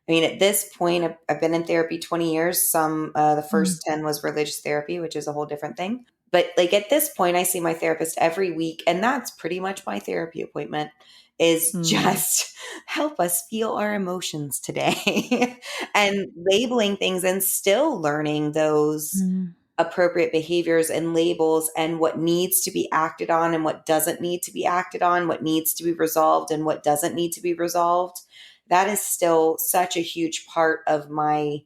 mean, at this point, I've been in therapy 20 years. The first 10 was religious therapy, which is a whole different thing. But like at this point, I see my therapist every week, and that's pretty much my therapy appointment, is just help us feel our emotions today and labeling things and still learning those appropriate behaviors and labels and what needs to be acted on and what doesn't need to be acted on, what needs to be resolved and what doesn't need to be resolved. That is still such a huge part of my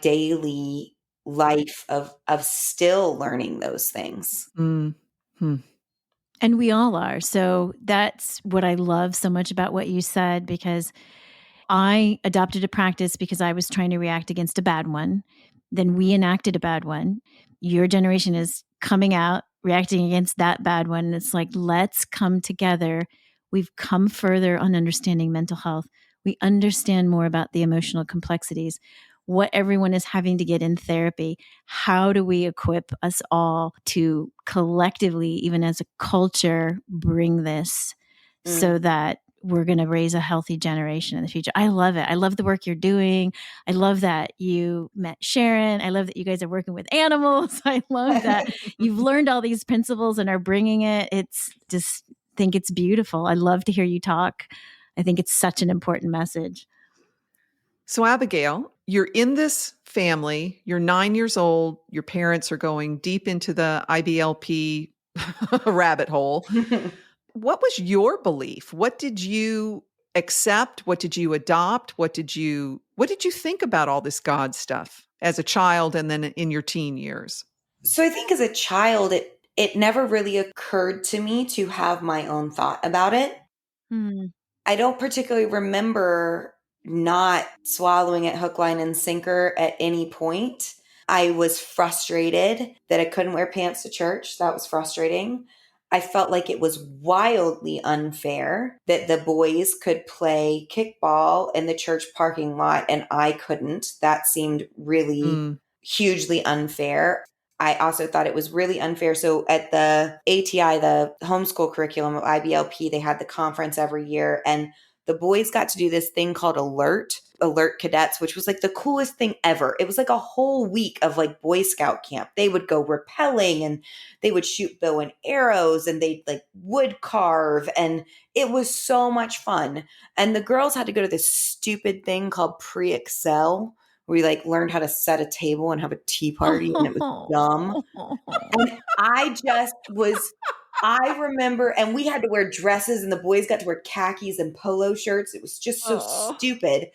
daily life of still learning those things. And we all are. So that's what I love so much about what you said, because I adopted a practice because I was trying to react against a bad one. Then we enacted a bad one. Your generation is coming out, reacting against that bad one. And it's like, let's come together we've come further on understanding mental health. We understand more about the emotional complexities, what everyone is having to get in therapy. How do we equip us all to collectively, even as a culture, bring this so that we're going to raise a healthy generation in the future? I love it. I love the work you're doing. I love that you met Sharon. I love that you guys are working with animals. I love that you've learned all these principles and are bringing it. It's just think it's beautiful. I love to hear you talk. I think it's such an important message. So, Abigail, you're in this family, you're 9 years old, your parents are going deep into the IBLP rabbit hole. What was your belief? What did you accept? What did you adopt? What did you think about all this God stuff as a child and then in your teen years? So I think as a child, it never really occurred to me to have my own thought about it. I don't particularly remember not swallowing it hook, line, and sinker at any point. I was frustrated that I couldn't wear pants to church. That was frustrating. I felt like it was wildly unfair that the boys could play kickball in the church parking lot and I couldn't. That seemed really hugely unfair. I also thought it was really unfair. So at the ATI, the homeschool curriculum of IBLP, they had the conference every year and the boys got to do this thing called Alert Cadets, which was like the coolest thing ever. It was like a whole week of like Boy Scout camp. They would go rappelling and they would shoot bow and arrows and they'd like wood carve. And it was so much fun. And the girls had to go to this stupid thing called Pre-Excel, where we like learned how to set a table and have a tea party, and it was dumb. And I remember, and we had to wear dresses and the boys got to wear khakis and polo shirts. It was just so stupid.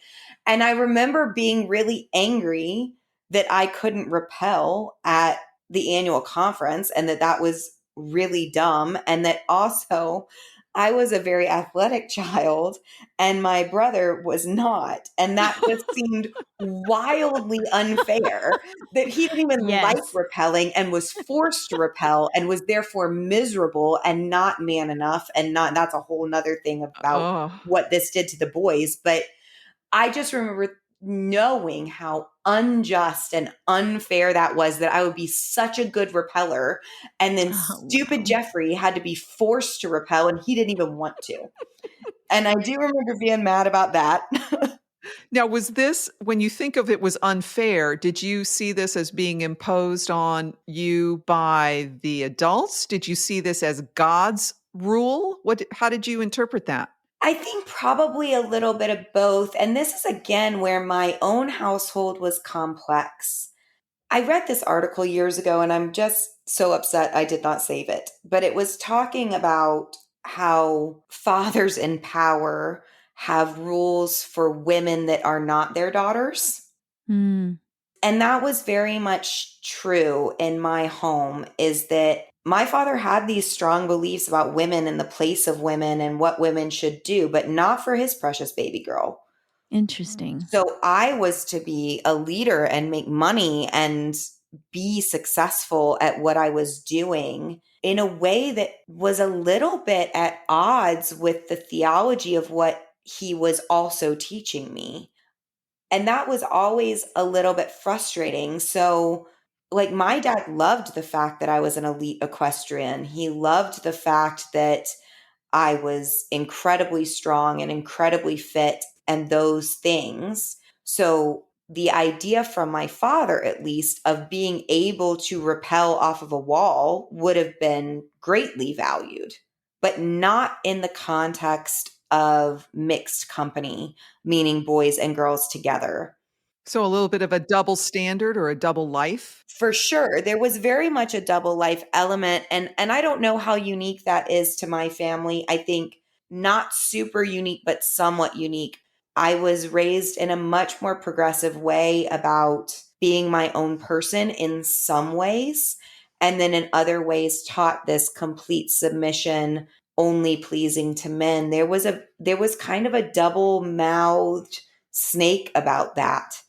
And I remember being really angry that I couldn't rappel at the annual conference and that was really dumb. And that also I was a very athletic child and my brother was not. And that just seemed wildly unfair that he didn't even like rappelling and was forced to rappel and was therefore miserable and not man enough. And that's a whole nother thing about what this did to the boys. But I just remember knowing how unjust and unfair that was, that I would be such a good repeller. And then stupid Jeffrey had to be forced to repel and he didn't even want to. And I do remember being mad about that. Now, was this, when you think of it was unfair, did you see this as being imposed on you by the adults? Did you see this as God's rule? How did you interpret that? I think probably a little bit of both. And this is again where my own household was complex. I read this article years ago and I'm just so upset I did not save it. But it was talking about how fathers in power have rules for women that are not their daughters. And that was very much true in my home, is that my father had these strong beliefs about women and the place of women and what women should do, but not for his precious baby girl. Interesting. So I was to be a leader and make money and be successful at what I was doing in a way that was a little bit at odds with the theology of what he was also teaching me. And that was always a little bit frustrating. So like my dad loved the fact that I was an elite equestrian. He loved the fact that I was incredibly strong and incredibly fit and those things. So the idea from my father, at least, of being able to rappel off of a wall would have been greatly valued, but not in the context of mixed company, meaning boys and girls together. So a little bit of a double standard or a double life? For sure. There was very much a double life element. And I don't know how unique that is to my family. I think not super unique, but somewhat unique. I was raised in a much more progressive way about being my own person in some ways. And then in other ways taught this complete submission, only pleasing to men. There was kind of a double-mouthed snake about that.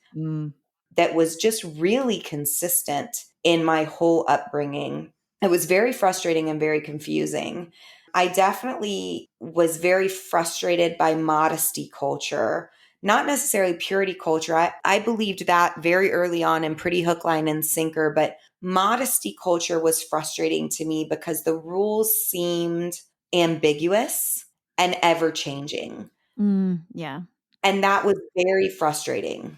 That was just really consistent in my whole upbringing. It was very frustrating and very confusing. I definitely was very frustrated by modesty culture, not necessarily purity culture. I believed that very early on and pretty hook, line, and sinker, but modesty culture was frustrating to me because the rules seemed ambiguous and ever changing. Yeah. And that was very frustrating.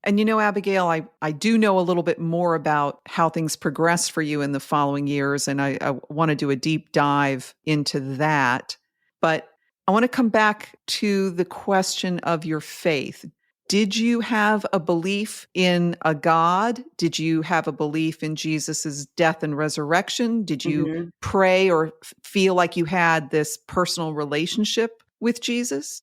And Abigail, I do know a little bit more about how things progressed for you in the following years, and I want to do a deep dive into that. But I want to come back to the question of your faith. Did you have a belief in a God? Did you have a belief in Jesus's death and resurrection? Did you Mm-hmm. pray or feel like you had this personal relationship with Jesus?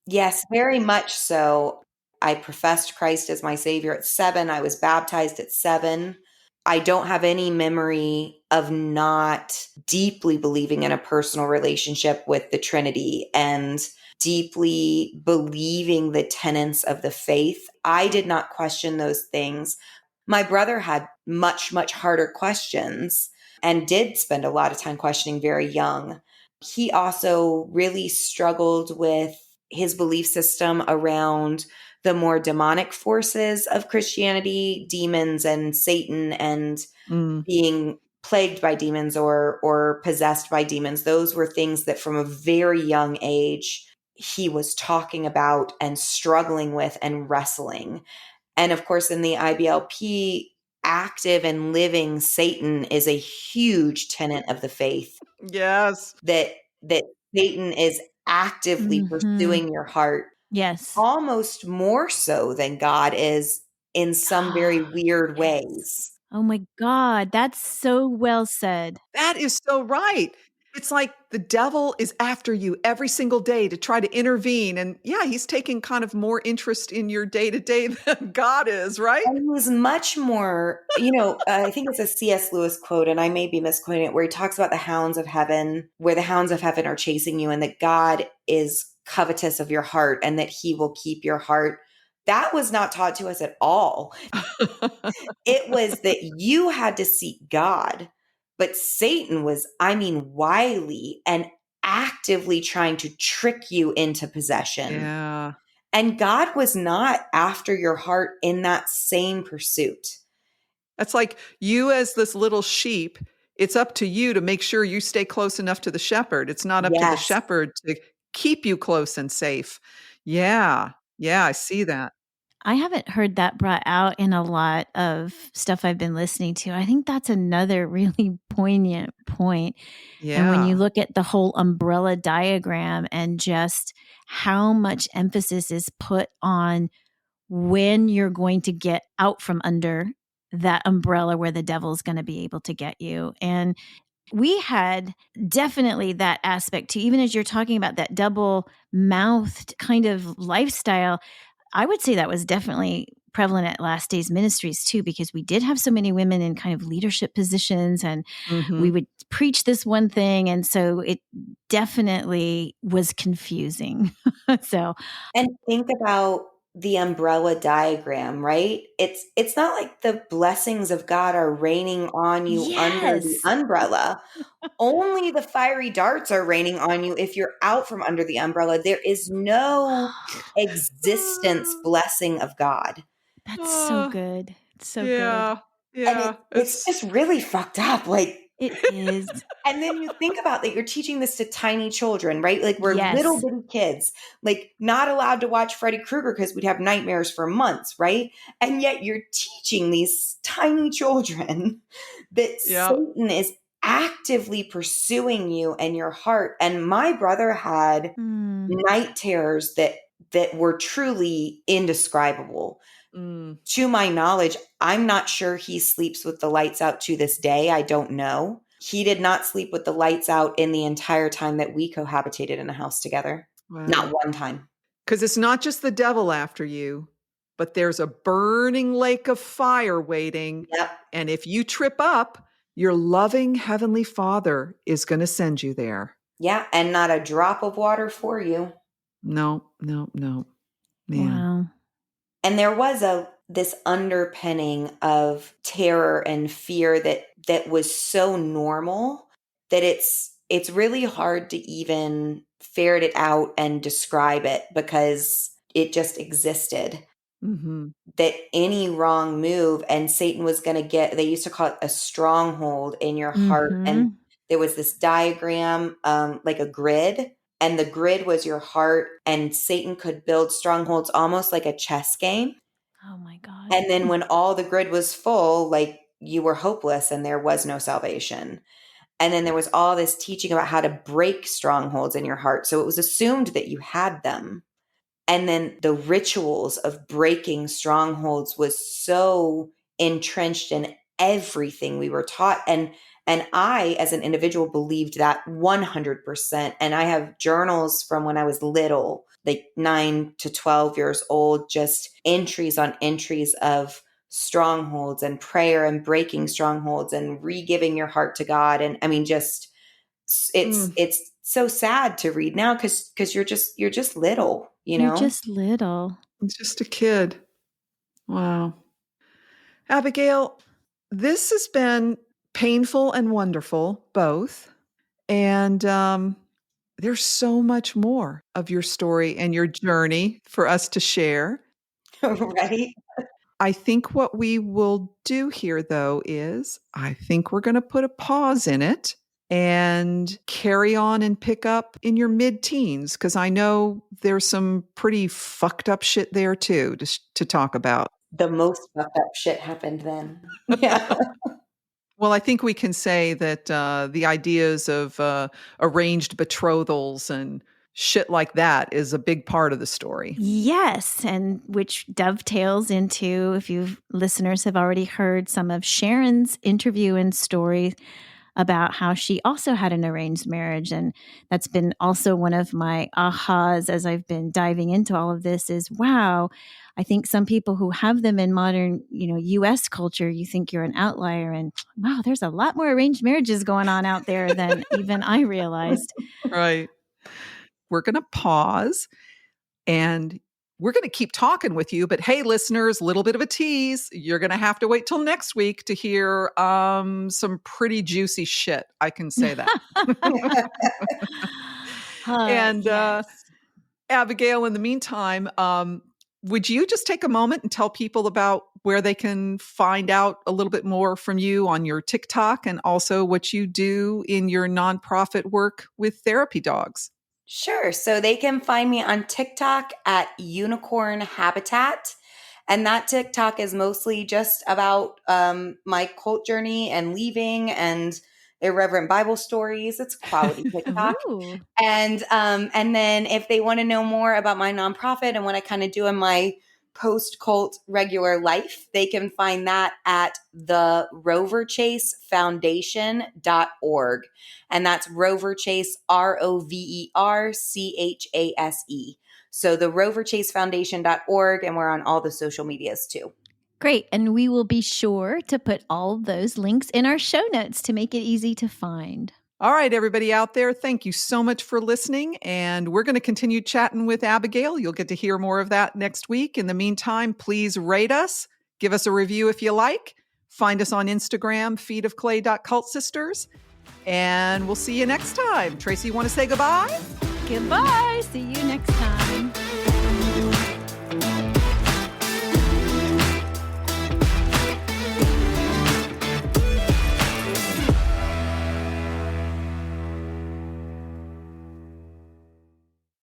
Yes, very much so. I professed Christ as my Savior at 7. I was baptized at 7. I don't have any memory of not deeply believing in a personal relationship with the Trinity and deeply believing the tenets of the faith. I did not question those things. My brother had much, much harder questions and did spend a lot of time questioning very young. He also really struggled with his belief system around the more demonic forces of Christianity, demons and Satan, and Mm, being plagued by demons or possessed by demons. Those were things that from a very young age he was talking about and struggling with and wrestling. And of course, in the IBLP, active and living Satan is a huge tenet of the faith, yes. that Satan is actively Hmm. pursuing your heart, Yes. almost more so than God is in some very weird Yes. ways. Oh my God. That's so well said. That is so right. It's like the devil is after you every single day to try to intervene. And yeah, he's taking kind of more interest in your day to day than God is, right? And he was much more, I think it's a C.S. Lewis quote, and I may be misquoting it, where he talks about the hounds of heaven, where the hounds of heaven are chasing you, and that God is covetous of your heart and that he will keep your heart. That was not taught to us at all. It was that you had to seek God, but Satan was, wily and actively trying to trick you into possession. Yeah. And God was not after your heart in that same pursuit. That's like you as this little sheep. It's up to you to make sure you stay close enough to the shepherd. It's not up to the Yes. shepherd to keep you close and safe. Yeah. Yeah. I see that. I haven't heard that brought out in a lot of stuff I've been listening to. I think that's another really poignant point. And when you Yeah. look at the whole umbrella diagram and just how much emphasis is put on when you're going to get out from under that umbrella where the devil's going to be able to get you. And we had definitely that aspect too, even as you're talking about that double mouthed kind of lifestyle. I would say that was definitely prevalent at Last Days Ministries too, because we did have so many women in kind of leadership positions and we Hmm. would preach this one thing. And so it definitely was confusing. So, And think about the umbrella diagram, right? It's not like the blessings of God are raining on you under the yes. umbrella. Only the fiery darts are raining on you if you're out from under the umbrella. There is no existence blessing of God. That's so Uh, good. It's so good. yeah. And Yeah. it's It's just really fucked up. Like, It is. and then you think about that you're teaching this to tiny children, right? Like we're little Yes. bitty kids, like not allowed to watch Freddy Krueger because we'd have nightmares for months, right? And yet you're teaching these tiny children that yeah. Satan is actively pursuing you and your heart. And my brother had Mm. night terrors that were truly indescribable. Mm, To my knowledge, I'm not sure he sleeps with the lights out to this day. I don't know. He did not sleep with the lights out in the entire time that we cohabitated in a house together. Not wow. one time. Because it's not just the devil after you, but there's a burning lake of fire waiting. Yep. And if you trip up, your loving Heavenly Father is going to send you there. Yeah. And not a drop of water for you. No, no, no. Man. Wow. And there was this underpinning of terror and fear that was so normal that it's really hard to even ferret it out and describe it because it just existed. Mm-hmm. That any wrong move and Satan was going to they used to call it a stronghold in your heart. And there was this diagram, like a grid, and the grid was your heart, and Satan could build strongholds almost like a chess game. Oh my God. And then when all the grid was full, like you were hopeless and there was no salvation. And then there was all this teaching about how to break strongholds in your heart. So it was assumed that you had them. And then the rituals of breaking strongholds was so entrenched in everything we were taught. And I, as an individual, believed that 100%. And I have journals from when I was little, like 9 to 12 years old, just entries on entries of strongholds and prayer and breaking strongholds and re-giving your heart to God. And I mean, just it's so sad to read now because you're just little, you know? You're just little. Just a kid. Wow. Abigail, this has been painful and wonderful, both. And there's so much more of your story and your journey for us to share. Right? I think what we will do here, though, is I think we're going to put a pause in it and carry on and pick up in your mid-teens, because I know there's some pretty fucked up shit there, too, to talk about. The most fucked up shit happened then. Yeah. Well, I think we can say that the ideas of arranged betrothals and shit like that is a big part of the story. Yes, and which dovetails into, if you listeners have already heard some of Sharon's interview and story about how she also had an arranged marriage. And that's been also one of my ahas as I've been diving into all of this is, wow, I think some people who have them in modern, US culture, you think you're an outlier, and wow, there's a lot more arranged marriages going on out there than even I realized. Right. We're going to pause and we're going to keep talking with you. But hey, listeners, little bit of a tease. You're going to have to wait till next week to hear some pretty juicy shit. I can say that. And Yes. Abigail, in the meantime, would you just take a moment and tell people about where they can find out a little bit more from you on your TikTok and also what you do in your nonprofit work with therapy dogs? Sure. So they can find me on TikTok at Unicorn Habitat. And that TikTok is mostly just about my cult journey and leaving and irreverent Bible stories. It's quality TikTok. Ooh. And then if they want to know more about my nonprofit and what I kind of do in my post-cult regular life, they can find that at the roverchasefoundation.org. And that's Rover Chase, ROVERCHASE. So the roverchasefoundation.org, and we're on all the social medias too. Great. And we will be sure to put all those links in our show notes to make it easy to find. All right, everybody out there, thank you so much for listening. And we're going to continue chatting with Abigail. You'll get to hear more of that next week. In the meantime, please rate us, give us a review if you like. Find us on Instagram, feetofclay.cultsisters. And we'll see you next time. Tracey, you want to say goodbye? Goodbye. See you next